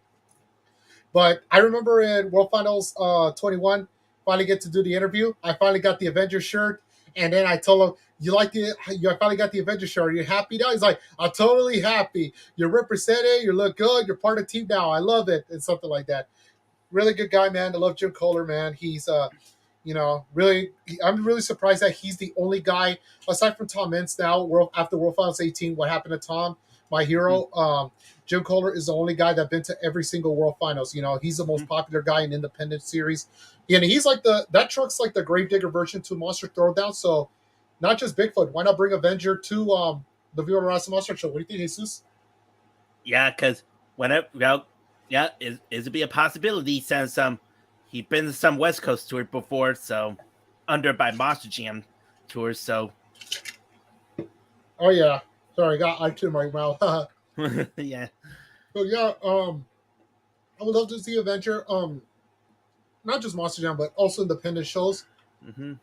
but I remember in World Finals 21, finally get to do the interview. I finally got the Avengers shirt. And then I told him, you finally got the Avengers show. Are you happy now? He's like, I'm totally happy. You're represented. You look good. You're part of the team now. I love it. And something like that. Really good guy, man. I love Jim Kohler, man. He's really, I'm really surprised that he's the only guy aside from Tom Mintz now. After World Finals 18, what happened to Tom, my hero? Jim Kohler is the only guy that's been to every single World Finals. He's the most popular guy in Independent Series, and he's like that truck's like the Gravedigger version to Monster Throwdown. So, not just Bigfoot. Why not bring Avenger to the Viva La Raza Monster Show? What do you think, Jesus? Yeah, because whenever, yeah, it be a possibility since he's been to some West Coast tour before, so under by Monster Jam tours. So, oh yeah, sorry, I got ice in my mouth. yeah. So yeah, I would love to see Avenger. Not just Monster Jam, but also independent shows. Mm-hmm.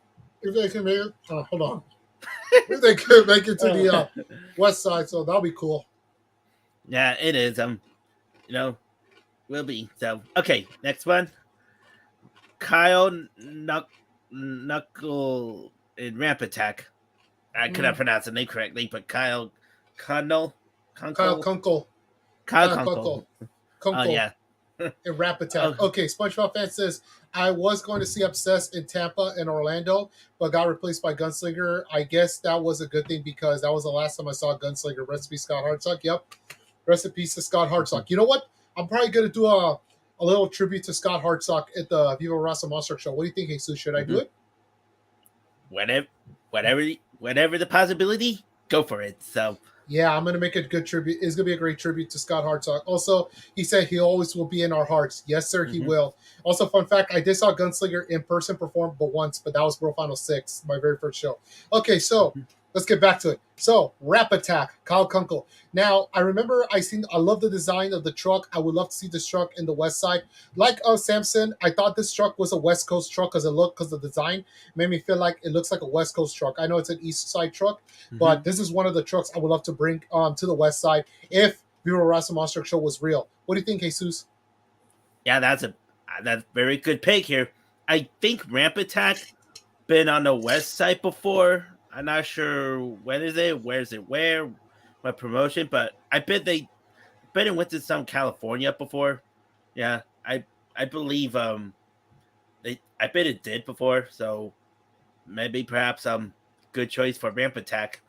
If they can make it, hold on. If they could make it to the West Side, so that'll be cool. Yeah, it is. Will be. So, okay, next one. Kyle Knuckle in Ramp Attack. I could not pronounce the name correctly, but Kyle Kunkel. Kyle Kunkel. Kyle Kunkel. Kunkel. Oh, yeah. In Rap Attack. Okay, SpongeBob fan says, I was going to see Obsessed in Tampa and Orlando, but got replaced by Gunslinger. I guess that was a good thing because that was the last time I saw Gunslinger. Recipe Scott Hartsock. Yep. Recipe to Scott Hartsock. You know what? I'm probably going to do a little tribute to Scott Hartsock at the Viva Raza Monster Show. What do you think, Jesus? Should I do it? Whatever the possibility, go for it. So, yeah, I'm going to make a good tribute. It's going to be a great tribute to Scott Hartsock. Also, he said he always will be in our hearts. Yes, sir, he will. Also, fun fact, I did saw Gunslinger in person perform but once, but that was World Final 6, my very first show. Okay, so let's get back to it. So, Rap Attack, Kyle Kunkel. Now, I remember I love the design of the truck. I would love to see this truck in the West Side. Like Samson, I thought this truck was a West Coast truck because the design made me feel like it looks like a West Coast truck. I know it's an East Side truck, but this is one of the trucks I would love to bring to the West Side if Viva Raza Monster Show was real. What do you think, Jesus? Yeah, that's a very good pick here. I think Ramp Attack been on the West Side before. I'm not sure when is it, what promotion, but I bet they been and went to some California before. Yeah, I believe I bet it did before, so maybe perhaps good choice for Ramp Attack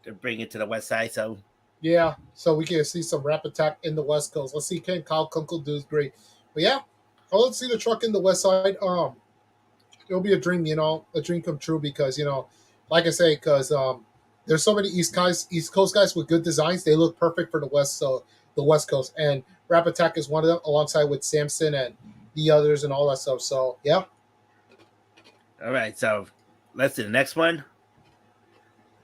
to bring it to the West Side. So yeah, so we can see some Rap Attack in the West Coast. Let's see, can Kyle Kunkel do is great. But yeah, I'll see the truck in the West Side. It'll be a dream, a dream come true because like I say, because there's so many East Coast guys with good designs. They look perfect for the West Coast, and Rap Attack is one of them, alongside with Samson and the others and all that stuff. So yeah. All right, so let's do the next one.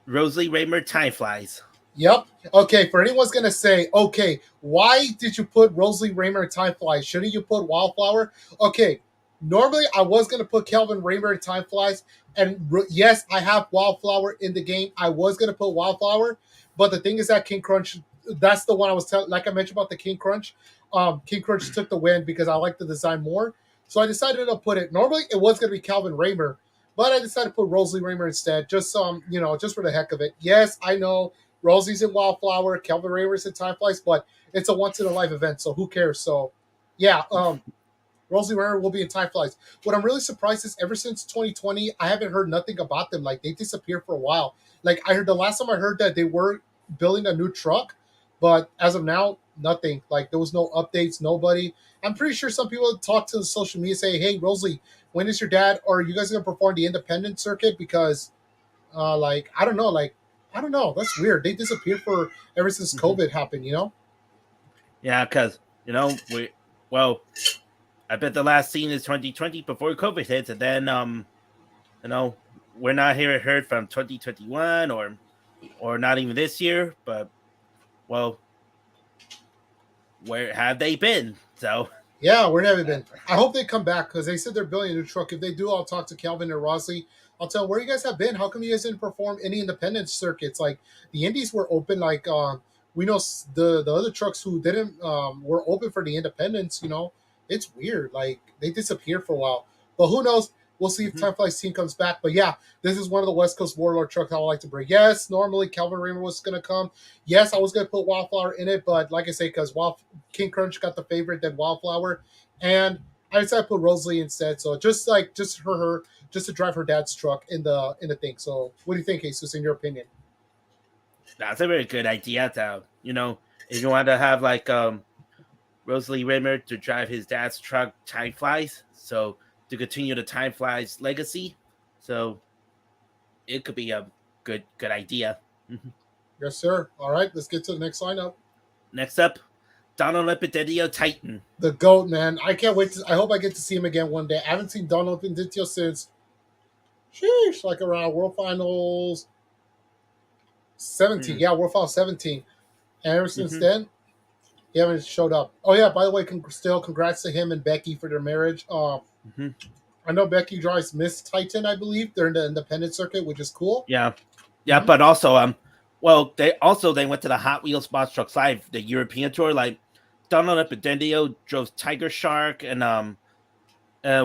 Rosie Raymer Time Flies. Yep. Okay, for anyone's going to say, okay, why did you put Rosie Raymer in Time Flies? Shouldn't you put Wildflower? Okay, normally I was going to put Calvin Raymer in Time Flies, and yes, I have Wildflower in the game. I was going to put Wildflower, but the thing is that King Crunch, that's the one I was telling, like I mentioned about the King Crunch. King Crunch took the win because I like the design more. So I decided to put it. Normally it was going to be Calvin Raymer, but I decided to put Rosie Raymer instead, just just for the heck of it. Yes, I know Rosie's in Wildflower, Calvin Raymer's in Time Flies, but it's a once in a life event, so who cares? So yeah, Rosie Raymer will be in Time Flies. What I'm really surprised is ever since 2020, I haven't heard nothing about them. Like they disappeared for a while. Like I heard the last time I heard that they were building a new truck, but as of now, nothing. Like there was no updates, nobody. I'm pretty sure some people talk to the social media say, "Hey, Rosie, when is your dad? Or are you guys gonna perform the independent circuit?" Because, I don't know, I don't know. That's weird. They disappeared for ever since COVID happened. Yeah, because I bet the last scene is 2020 before COVID hits, and then we're not heard from 2021 or not even this year. But where have they been? So yeah, where have they been? I hope they come back because they said they're building a new truck. If they do, I'll talk to Calvin and Rosie. I'll tell them where you guys have been. How come you guys didn't perform any independent circuits? Like the indies were open. Like we know the other trucks who didn't were open for the independents. It's weird. Like they disappeared for a while. But who knows? We'll see if Hmm. Time Flies team comes back. But yeah, this is one of the West Coast Warlord trucks I would like to bring. Yes, normally Calvin Raymer was going to come. Yes, I was going to put Wildflower in it, but like I say, because King Crunch got the favorite, then Wildflower, and I decided to put Rosalie instead. So just her, just to drive her dad's truck in the thing. So what do you think, Jesus? In your opinion? That's a very good idea. Though if you want to have like Rosalie Raymer to drive his dad's truck, Time Flies, so to continue the Time Flies legacy, so it could be a good idea. Mhm. Yes, sir. All right, let's get to the next lineup. Next up, Donald Epididio Titan. The goat, man. I can't wait. I hope I get to see him again one day. I haven't seen Donald Pinditio since, sheesh, like around World Finals 17. Mm-hmm. Yeah, World Finals 17. And ever since Mm-hmm. then, he haven't showed up. Oh yeah, by the way, still congrats to him and Becky for their marriage. Mm-hmm. I know Becky drives Miss Titan, I believe. They're in the independent circuit, which is cool. Yeah, yeah, Hmm. but also well, they went to the Hot Wheels Monster Trucks Live, the European tour. Like Donald Epididio drove Tiger Shark, and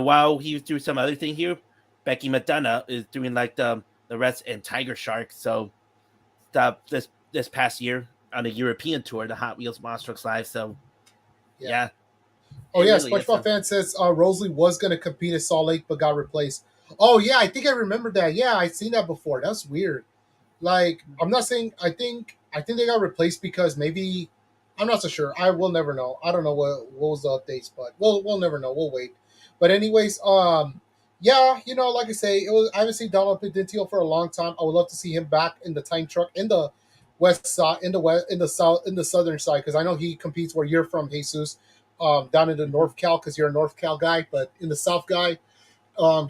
while he was doing some other thing here, Becky McDonough is doing like the rest in Tiger Shark. So this past year on the European tour, the Hot Wheels Monster Trucks Live. So Yeah. yeah, Oh it yeah, really is. SpongeBob fan says Rosalie was gonna compete at Salt Lake but got replaced. Oh yeah, I think I remember that. Yeah, I seen that before. That's weird. Like I'm not saying I think they got replaced because maybe I'm not so sure. I will never know. I don't know what was the updates, but we'll never know. We'll wait. But anyways, yeah, like I say, I haven't seen Donald Pedintio for a long time. I would love to see him back in the time truck in the west side, in the south, in the southern side, because I know he competes where you're from, Jesus, down in the Mhm. North Cal, because you're a North Cal guy, but in the South guy,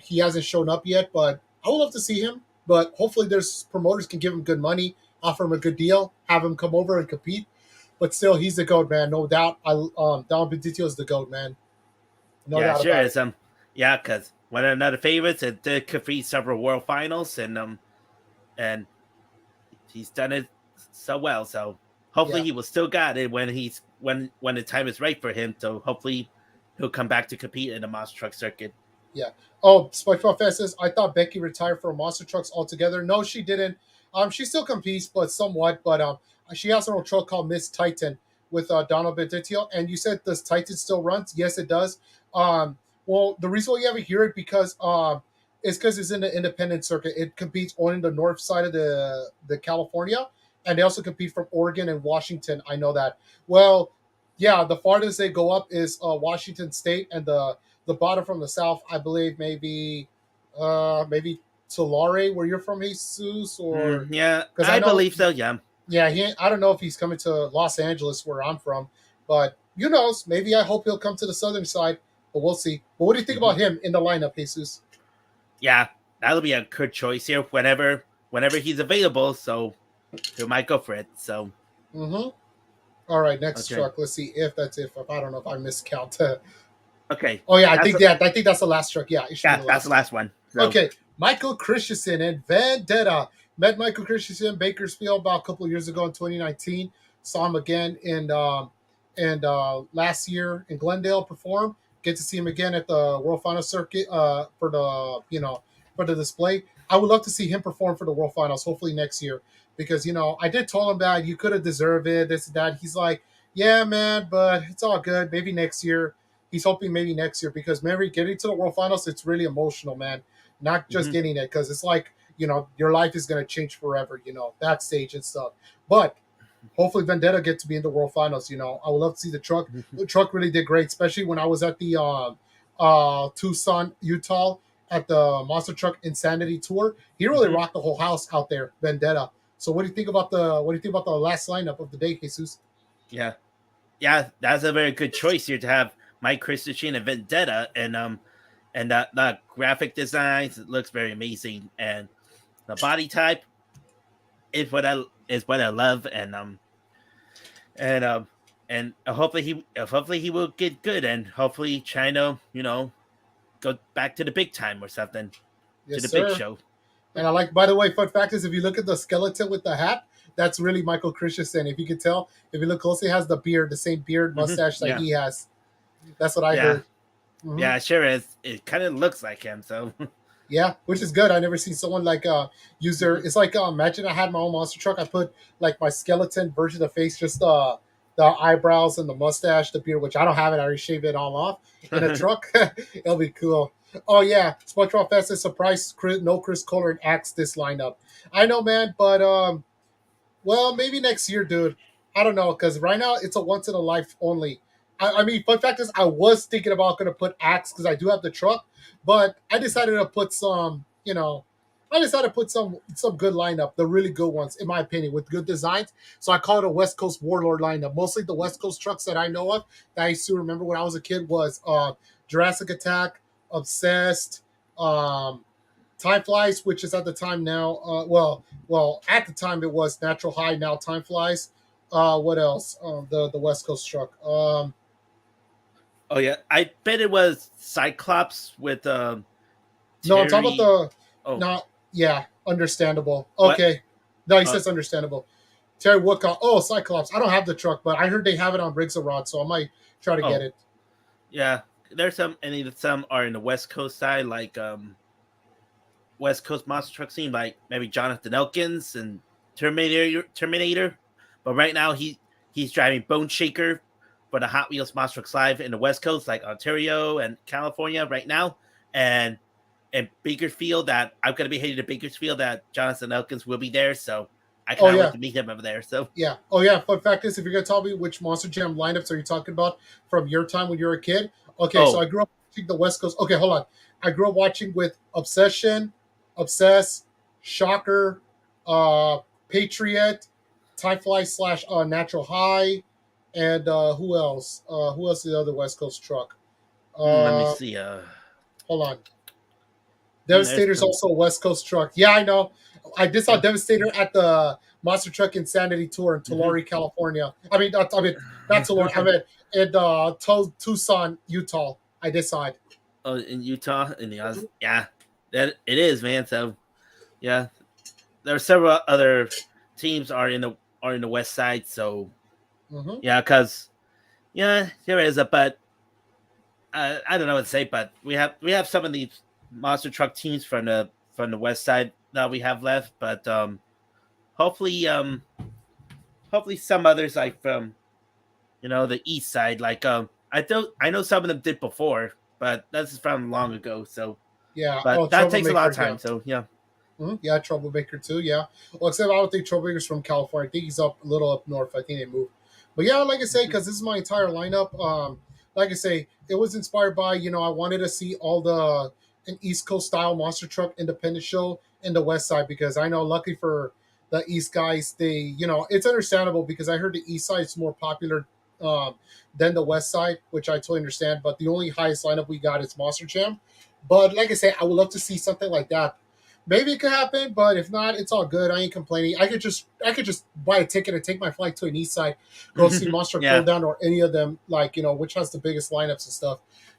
he hasn't shown up yet, but I would love to see him. But hopefully, there's promoters can give him good money, offer him a good deal, have him come over and compete. But still, he's the goat, man, no doubt. Don Benditio is the goat, man, no Yeah, doubt sure about is. it. Yeah, because one of another favorites, it did compete several World Finals, and he's done it so well. So hopefully Yeah, he will still got it when the time is right for him. So hopefully he'll come back to compete in the monster truck circuit. yeah. Oh, SpongeBob Fan says I thought Becky retired from Monster Trucks altogether. No, she didn't. She still competes, but somewhat. But she has her own truck called Miss Titan with Donald Benditio. And you said does Titan still runs? Yes, it does. Well, the reason why you haven't hear it because it's because it's in the independent circuit. It competes only in the north side of the California, and they also compete from Oregon and Washington. I know that. Well, yeah, the farthest they go up is Washington State, and the bottom from the south, I believe, maybe Tulare, where you're from, Jesus, or Yeah, because I I know, believe so. Yeah. yeah, I don't know if he's coming to Los Angeles, where I'm from, but you knows, maybe I hope he'll come to the southern side, but we'll see. But what do you think Hmm. about him in the lineup, Jesus? Yeah, that'll be a good choice here whenever he's available. So he might go for it. So Mm-hmm. All right, next okay, truck. Let's see if that's if I don't know if I miscount. okay, Oh yeah, that's I think that's the last truck. Yeah, it should be yeah, the that's the last one. last one. So Okay, Michael Christensen and Vendetta. Met Michael Christensen in Bakersfield about a couple of years ago in 2019. Saw him again in and last year in Glendale perform. Get to see him again at the World Finals circuit for the for the display. I would love to see him perform for the World Finals. Hopefully next year because I did tell him that you could have deserved it. This and that. He's like, yeah, man, but it's all good. Maybe next year. He's hoping maybe next year because maybe getting to the World Finals, it's really emotional, man. Not just mhm, getting it because it's like your life is going to change forever. That stage and stuff. But hopefully Vendetta get to be in the World Finals. I would love to see the truck. mhm, The truck really did great, especially when I was at the Tucson, Utah at the Monster Truck Insanity Tour. He really mhm. rocked the whole house out there, Vendetta. So what do you think about the last lineup of the day, Jesus? Yeah, yeah, that's a very good choice here to have Mike Christensen and Vendetta, and the graphic designs, it looks very amazing, and the body type is what I love, and hopefully he will get good, and hopefully China go back to the big time or something, to Yes, the big sir. show. And I like, by the way, fun fact is if you look at the skeleton with the hat, that's really Michael Christensen. If you can tell, if you look closely, he has the beard, the same beard Hmm. mustache that Yeah, he has. That's what I yeah, heard. Hmm. Yeah, sure is. It kind of looks like him. So Yeah, which is good. I never seen someone like use their. It's like imagine I had my own monster truck. I put like my skeleton version of face, just the eyebrows and the mustache, the beard, which I don't have it. I already shaved it all off in a truck. It'll be cool. Oh yeah, SpongeBob Fest is surprise. No Chris Kohler and Axe this lineup. I know, man, but well, maybe next year, dude. I don't know, because right now it's a once in a life only. I mean, fun fact is, I was thinking about going to put Axe because I do have the truck, but I decided to put some, I decided to put some good lineup, the really good ones, in my opinion, with good designs. So I call it a West Coast Warlord lineup. Mostly the West Coast trucks that I know of that I used to remember when I was a kid was Jurassic Attack, Obsessed, um, Time Flies, which is at the time now. Well, at the time it was Natural High. Now Time Flies. What else? The West Coast truck. oh yeah, I bet it was Cyclops with No, I'm talking about Terry. the. Oh, Not yeah, understandable. what? Okay, no, he Uh, says understandable. Terry Woodcock. Oh, Cyclops. I don't have the truck, but I heard they have it on Briggs and Rod, so I might try to get oh, it. yeah. There's some, and some are in the West Coast side, like West Coast monster truck scene, like maybe Jonathan Elkins and Terminator. But right now he's driving Bone Shaker for the Hot Wheels Monster Trucks Live in the West Coast, like Ontario and California right now, and Bakersfield. That I'm gonna be heading to Bakersfield. That Jonathan Elkins will be there, so I Oh cannot wait yeah, to meet him over there. So yeah. Oh yeah. Fun fact is, if you're gonna tell me which Monster Jam lineups are you talking about from your time when you were a kid? Okay, so oh I grew up watching the West Coast. Okay, hold on. I grew up watching with Obsession, Obsess, Shocker, uh, Patriot, Time Fly slash Natural High, and who else? Who else is the other West Coast truck? let me Uh, see. Hold on. There's Devastator's some. also a West Coast truck. Yeah, I know. I just saw Devastator at the Monster Truck Insanity Tour in Mhm. Tulare, California. Not Tulare. I mean, in Tucson, Utah. I did saw it. Oh, in Utah, in the yeah, that it is, man. So yeah, there are several other teams are in the West Side. So Hmm. yeah, because yeah, there is a but I don't know what to say, but we have some of these monster truck teams from the West Side that we have left, but hopefully hopefully some others like from the East Side, like I know some of them did before, but that's from long ago. So Yeah. but Oh, that takes a lot of Troublemaker. time. Yeah. So yeah. Yeah, Troublemaker too. Yeah. Well, except I don't think Troublemaker's from California. I think he's up a little up north. I think they moved. But yeah, like I say, because this is my entire lineup. Like I say, it was inspired by I wanted to see all the an East Coast style monster truck independent show in the West Side because I know, lucky for the East guys, it's understandable because I heard the East Side is more popular um, than the West Side, which I totally understand. But the only highest lineup we got is Monster Jam. But like I say, I would love to see something like that. Maybe it could happen, but if not, it's all good. I ain't complaining. I could just buy a ticket and take my flight to an East Side, go see Monster Yeah, Throwdown or any of them, like which has the biggest lineups and stuff.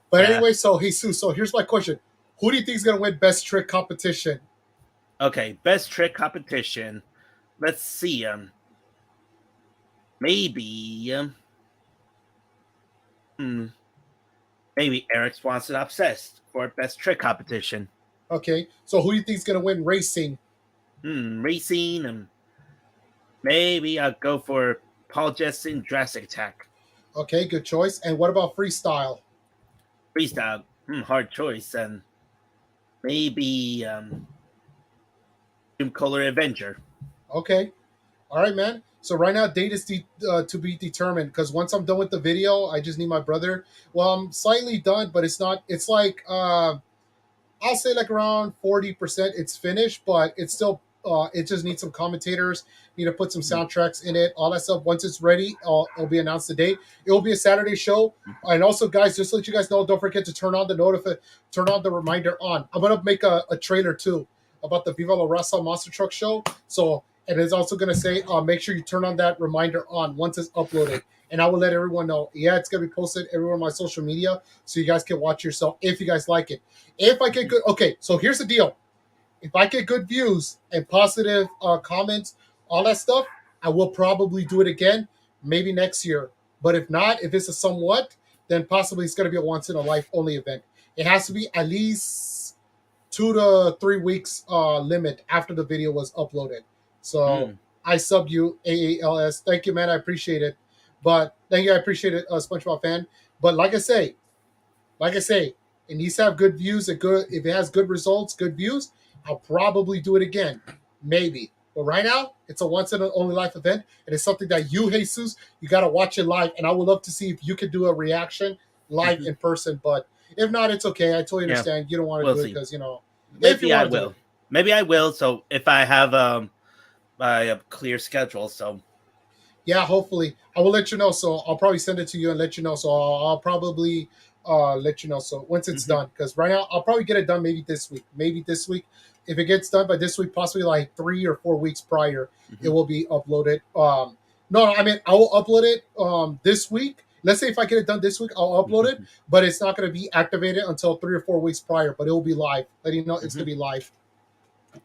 But yeah. anyway, so Jesus, so here's my question: who do you think is gonna win best trick competition? Okay, best trick competition. Let's see. Maybe hmm, maybe Eric Swanson obsessed for best trick competition. Okay, so who do you think is gonna win racing? Racing and maybe I'll go for Paul Jessen Jurassic Attack. Okay, good choice. And what about freestyle? Freestyle, hard choice, and maybe Jim Kohler Avenger. Okay, all right, man. So right now, date is to be determined because once I'm done with the video, I just need my brother. Well, I'm slightly done, but it's not. It's like I'll say like around 40% it's finished, but it's still it just needs some commentators, need to put some soundtracks in it, all that stuff. Once it's ready, it'll be announced today. It will be a Saturday show. And also, guys, just to let you guys know, don't forget to turn on the reminder on. I'm gonna make a trailer too about the Viva La Raza Monster Truck Show. So and it's also gonna say make sure you turn on that reminder on once it's uploaded. And I will let everyone know. Yeah, it's gonna be posted everywhere on my social media, so you guys can watch yourself if you guys like it. If I get good, okay. So here's the deal: if I get good views and positive comments, all that stuff, I will probably do it again, maybe next year. But if not, if it's a somewhat, then possibly it's going to be a once in a life only event. It has to be at least 2 to 3 weeks limit after the video was uploaded. So Mm. I subbed you AALS. Thank you, man. I appreciate it. But thank you, I appreciate it, SpongeBob fan. But like I say, it needs to have good views. If it has good results, good views, I'll probably do it again, maybe. But right now, it's a once in a only life event, and it's something that you, Jesus, you got to watch it live. And I would love to see if you could do a reaction live Mhm. in person. But if not, it's okay. I totally Yeah, understand. You don't want to we'll do it see. because if you Maybe I want to do will. it. Maybe I will. So if I have a clear schedule, so Yeah, hopefully I will let you know. So I'll probably send it to you and let you know. So I'll probably let you know. So once it's mhm, done, because right now I'll probably get it done maybe this week. Maybe this week, if it gets done by this week, possibly like 3 or 4 weeks prior, it mhm, will be uploaded. No, I mean I will upload it this week. Let's say if I get it done this week, I'll upload it, mhm, but it's not going to be activated until 3 or 4 weeks prior. But it will be live. Letting you know it's going mhm. to be live.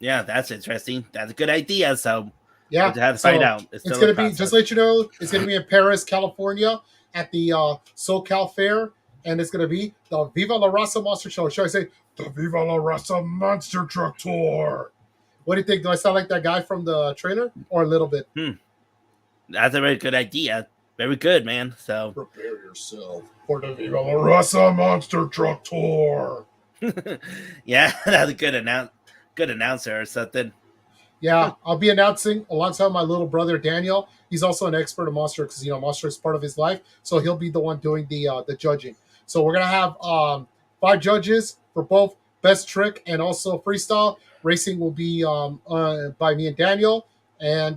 Yeah, that's interesting. That's a good idea. So we'll Yeah. just have to find So out. It's it's still a gonna be, just to process. let you know, it's gonna be in Paris, California, at the SoCal Fair, and it's gonna be the Viva La Raza Monster Show. Should I say the Viva La Raza Monster Truck Tour? What do you think? Do I sound like that guy from the trailer, or a little bit? Hmm. That's a very good idea. Very good, man. So Prepare yourself for the Viva La Raza Monster Truck Tour. yeah, that's a good announcer or something. Yeah, I'll be announcing alongside my little brother Daniel. He's also an expert of Monster because Monster is part of his life, so he'll be the one doing the judging. So we're gonna have 5 judges for both best trick and also freestyle. Racing will be by me and Daniel, and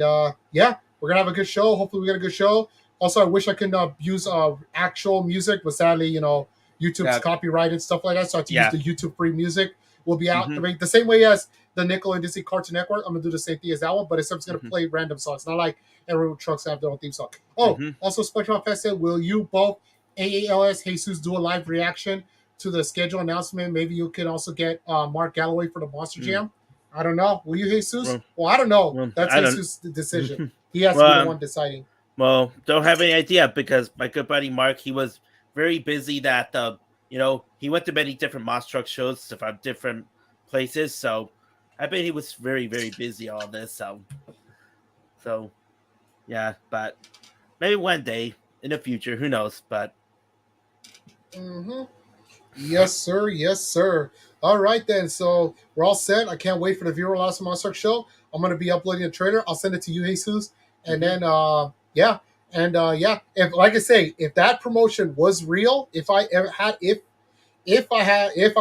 yeah, we're gonna have a good show. Hopefully, we get a good show. Also, I wish I could use actual music, but sadly, YouTube's Yeah, copyright and stuff like that, so I have to use yeah. the YouTube free music. Will be out Hmm. the same way as the Nickel and Disney Cartoon Network. I'm gonna do the same thing as that one, but except it's gonna Hmm. play random songs. Not like every trucks have their own theme song. Oh, Hmm. also SpongeBob Fest said, will you both AALS Jesus do a live reaction to the schedule announcement? Maybe you can also get Mark Galloway for the Monster Mm. Jam. I don't know. Will you, Jesus? Well, Well, I don't know. That's I don't. Jesus' decision. He has to be the well, one deciding. don't have any idea because my good buddy Mark, he was very busy. That he went to many different Moss Truck shows from different places. So I bet he was very, very busy all this. So yeah, but maybe one day in the future, who knows? But Mm-hmm. Yes, sir. Yes, sir. All right, then. So we're all set. I can't wait for the Viewer Last Monster Show. I'm going to be uploading a trailer. I'll send it to you, Jesus. And hmm then, yeah. And, yeah. If, like I say, if that promotion was real, if I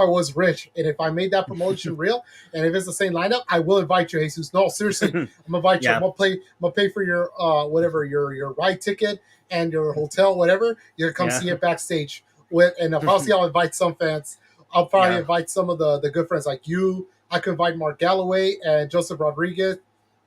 was rich and if I made that promotion real, and if it's the same lineup, I will invite you, Jesus. No, seriously, I'm gonna invite you. yeah, I'm gonna pay for your whatever your ride ticket and your hotel, whatever. You're gonna come yeah, see it backstage with, and obviously I'll invite some fans. I'll probably yeah. invite some of the good friends like you. I could invite Mark Galloway and Joseph Rodriguez,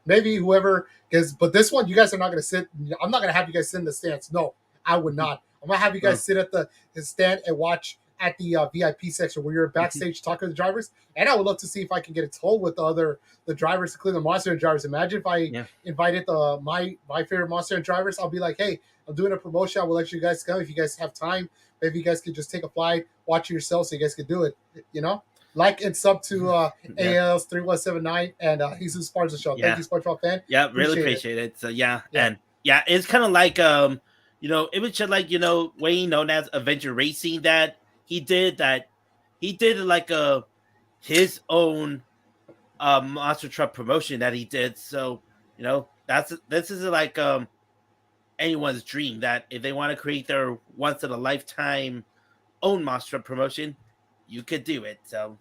maybe whoever. Because but this one, you guys are not gonna sit. I'm not gonna have you guys sit in the stands. No, I would not. I'm gonna have you guys Well, sit at the stand and watch at the VIP section where you're backstage talking to the drivers. And I would love to see if I can get a toll with the drivers, including the Monster drivers. Imagine if I yeah. invited my favorite Monster drivers. I'll be like, hey, I'm doing a promotion. I will let you guys come if you guys have time. Maybe you guys could just take a flight, watch it yourself, so you guys could do it. You know, like and sub to Yeah, AL's 3179 and Jesus sponsors the show. Thank yeah, you, SpongeBob fan. yeah. Really Appreciate it. appreciate it. So yeah, Yeah. and yeah, it's kind of like it was just like Wayne known as Avenger Racing that he did like his own monster truck promotion that he did. So this is like anyone's dream that if they want to create their once in a lifetime own monster truck promotion, you could do it. So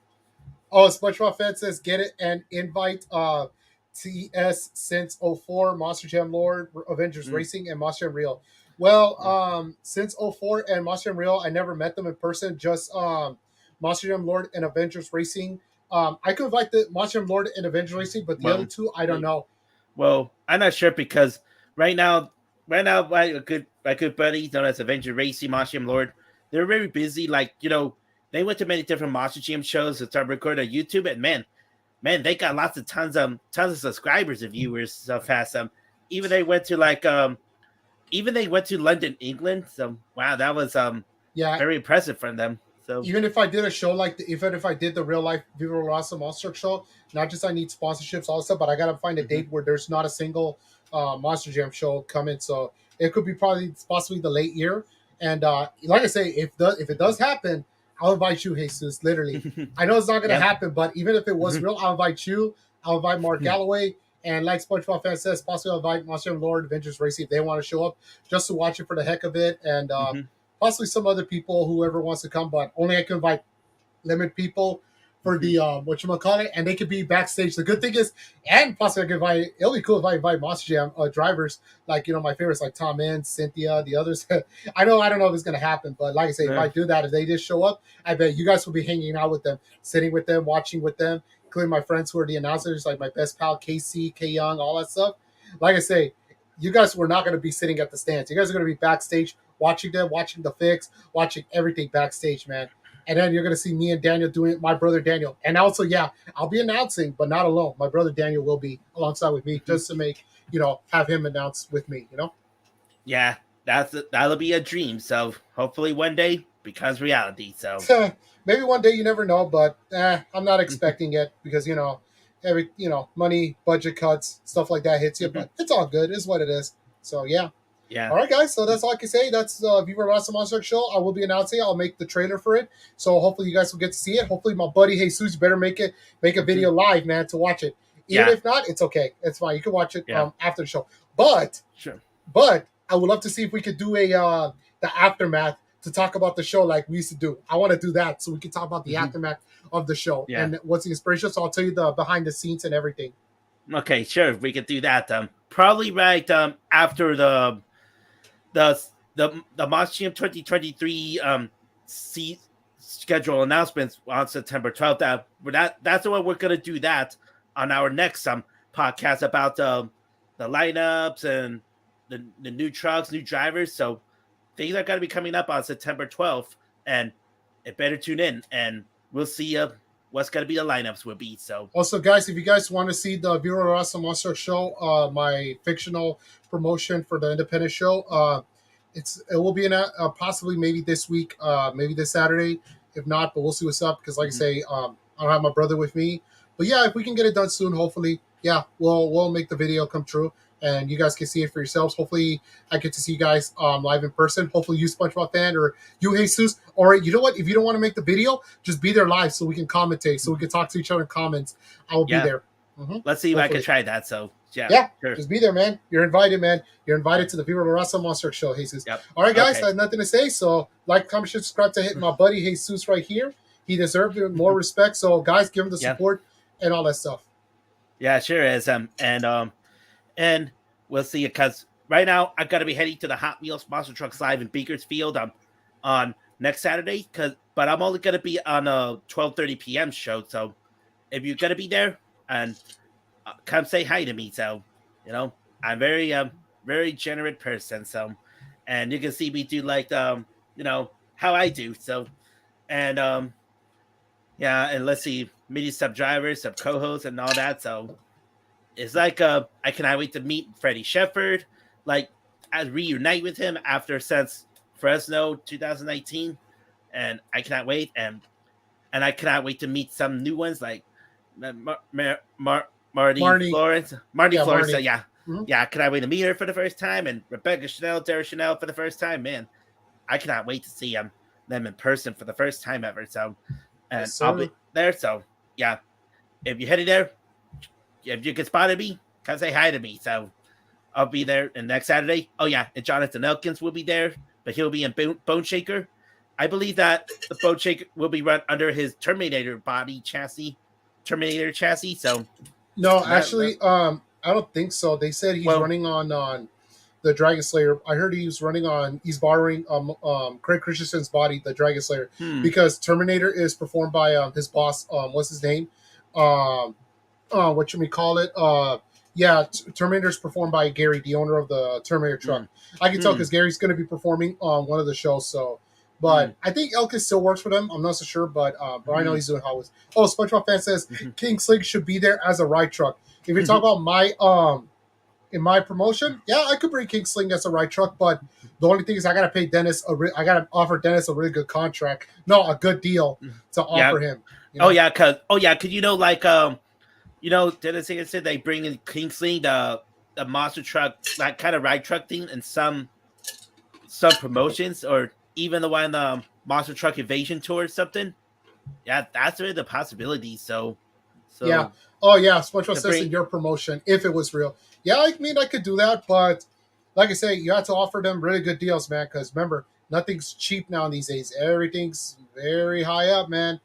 Oh, SpongeBob fan says get it and invite TS since '04 Monster Jam Lord, Avengers mm, Racing, and Monster Jam Real. Well, mm, since '04 and Monster Jam Real, I never met them in person. Just Monster Jam Lord and Avengers Racing. I could invite the Monster Jam Lord and Avengers Racing, but the other well, two, I don't maybe. know. Well, I'm not sure because right now, my good buddy known as Avenger Racing, Monster Jam Lord, they're very busy. Like they went to many different Monster Jam shows to start recording on YouTube, and man, they got lots of tons of subscribers and viewers so fast. Even they went to even they went to London, England. So wow, that was Yeah, very impressive from them. So even if I did a show like even if I did the real life Viva Rosa Monster show, not just I need sponsorships also, but I gotta find a hmm date where there's not a single Monster Jam show coming. So it could be probably possibly the late year. And like I say, if it does happen, I'll invite you, Jesus. Literally, I know it's not gonna yep. happen, but even if it was hmm real, I'll invite you. I'll invite Mark Galloway. And like SpongeBob fan says, possibly I'll invite Monster Jam Lord Adventures Racy if they want to show up just to watch it for the heck of it. And hmm possibly some other people, whoever wants to come, but only I can invite limited people for hmm the what you call it, and they could be backstage. The good thing is, and possibly I could invite. It'll be cool if I invite Monster Jam drivers, like my favorites, like Tom Ince, Cynthia, the others. I don't know if it's gonna happen, but like I say, if I do that, if they just show up, I bet you guys will be hanging out with them, sitting with them, watching with them, including my friends who are the announcers, like my best pal Casey, K Young, all that stuff. Like I say, you guys were not going to be sitting at the stands. You guys are going to be backstage watching them, watching the fix, watching everything backstage, man. And then you're going to see me and Daniel doing it, my brother Daniel. And also, yeah, I'll be announcing, but not alone. My brother Daniel will be alongside with me just to make, have him announce with me. Yeah, that'll be a dream. So hopefully one day becomes reality. So Maybe one day, you never know, but I'm not expecting it because, every, money, budget cuts, stuff like that hits you, but it's all good. It's what it is. So, yeah. yeah, All right, guys. So that's all I can say. That's Viva Rasa Monster Show. I will be announcing it. I'll make the trailer for it. So hopefully you guys will get to see it. Hopefully my buddy Jesus better make a video live, man, to watch it. Even yeah, if not, it's okay. It's fine. You can watch it yeah, after the show. But sure. but I would love to see if we could do a the aftermath to talk about the show like we used to do. I want to do that so we can talk about the hmm aftermath of the show Yeah. and what's the inspiration. So I'll tell you the behind the scenes and everything. Okay, sure. We could do that. Probably right after the the Monster 2023 schedule announcements on September 12th. That's what we're gonna do that on our next podcast about the lineups and the new trucks, new drivers. So things are gonna be coming up on September 12th, and it better tune in and we'll see what's gonna be the lineups will be. So Also, guys, if you guys want to see the Viva Rasa Monster show, my fictional promotion for the independent show, it will be in possibly maybe this week, maybe this Saturday. If not, but we'll see what's up because, like I mhm. say, I don't have my brother with me. But yeah, if we can get it done soon, hopefully, yeah, we'll make the video come true, and you guys can see it for yourselves. Hopefully, I get to see you guys live in person. Hopefully, you SpongeBob fan or you Jesus, or you know what? If you don't want to make the video, just be there live so we can commentate, so we can talk to each other in comments. I will be Yeah, there. Mm-hmm. let's see if I can Hopefully. try that. So yeah, Yeah, sure. just be there, man. You're invited, man. You're invited to the Viva La Raza Monster Show, Jesus. Yep. All right, guys, I Okay. have nothing to say. So, like, comment, share, subscribe to hit my buddy Jesus right here. He deserved more respect. So, guys, give him the Yeah. support and all that stuff. Yeah, sure is. And we'll see it because right now I gotta be heading to the Hot Wheels Monster Trucks Live in Bakersfield on next Saturday. But I'm only gonna be on a 12:30 p.m. show. So if you're gonna be there and come say hi to me. So I'm very generous person. So and you can see me do like how I do. So and yeah, and let's see, meeting some drivers, some co-hosts, and all that. So it's like I cannot wait to meet Freddie Shepard, like I reunite with him after since Fresno 2019, and I cannot wait, and I cannot wait to meet some new ones like Marty Marnie. Florence, Marty Yeah, Florence. So Marnie. yeah, Mm-hmm. yeah, I cannot wait to meet her for the first time, and Rebecca Chanel, Dara Chanel for the first time. Man, I cannot wait to see them in person for the first time ever. So, Yes, and I'll sir. be there. So yeah, if you're headed there, if you can spot me, come say hi to me. So I'll be there and next Saturday. Oh yeah, and Jonathan Elkins will be there, but he'll be in Bone Shaker. I believe that the Bone Shaker will be run under his Terminator Terminator chassis. So No, that actually, I don't think so. They said he's well, running on the Dragon Slayer. I heard he was running on. He's borrowing Craig Christensen's body, the Dragon Slayer, hmm, because Terminator is performed by his boss. What's his name? Um, what should we call it? Yeah, Terminator is performed by Gary, the owner of the Terminator hmm, truck. I can tell hmm, because Gary's going to be performing on one of the shows. So, hmm, but I think Elkis still works for them. I'm not so sure, but I know hmm, he's doing Hollywood. Oh, SpongeBob fan says hmm, King Slig should be there as a ride truck. If you talk hmm, about my in my promotion, yeah, I could bring King Sling as a right truck, but the only thing is I gotta pay Dennis. I gotta offer Dennis a really good contract, no, a good deal to Yeah. offer him. You know, Cause Dennis Higgins said they bring in Kingsley the monster truck, like kind of ride truck thing, and some promotions, or even the one monster truck invasion tour or something. Yeah, that's really the possibility. yeah. So Oh yeah, SpongeBob to says bring in your promotion, if it was real, yeah, I mean I could do that, but like I say, you have to offer them really good deals, man. Because remember, nothing's cheap now these days. Everything's very high up, man.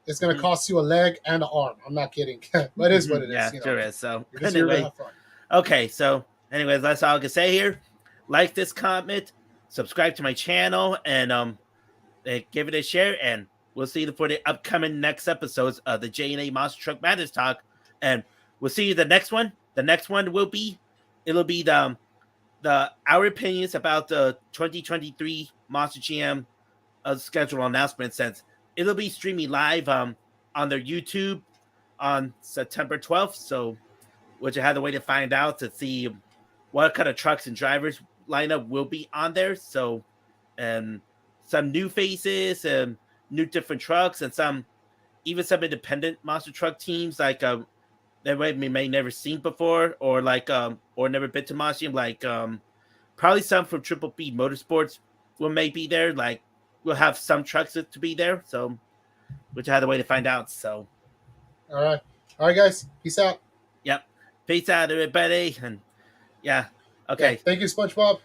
It's gonna mhm, cost you a leg and an arm. I'm not kidding, but it is what it is. yeah, sure is. So You're just here to anyway, have fun. okay, so anyways, that's all I can say here. Like this comment, subscribe to my channel, and give it a share, and we'll see you for the upcoming next episodes of the J&A Monster Truck Madness Talk, and we'll see you the next one. The next one it'll be the our opinions about the 2023 Monster GM schedule announcement, since it'll be streaming live on their YouTube on September 12th. So which I had to wait to find out to see what kind of trucks and drivers lineup will be on there. So, and some new faces and new different trucks, and some independent monster truck teams like that we may never seen before, or or never been to Monster, like probably some from Triple B Motorsports will may be there. Like we'll have some trucks to be there. So, which I had to wait to find out. So, All right, guys. Peace out. yep. Peace out, everybody, and yeah. Yeah, Okay. thank you, SpongeBob.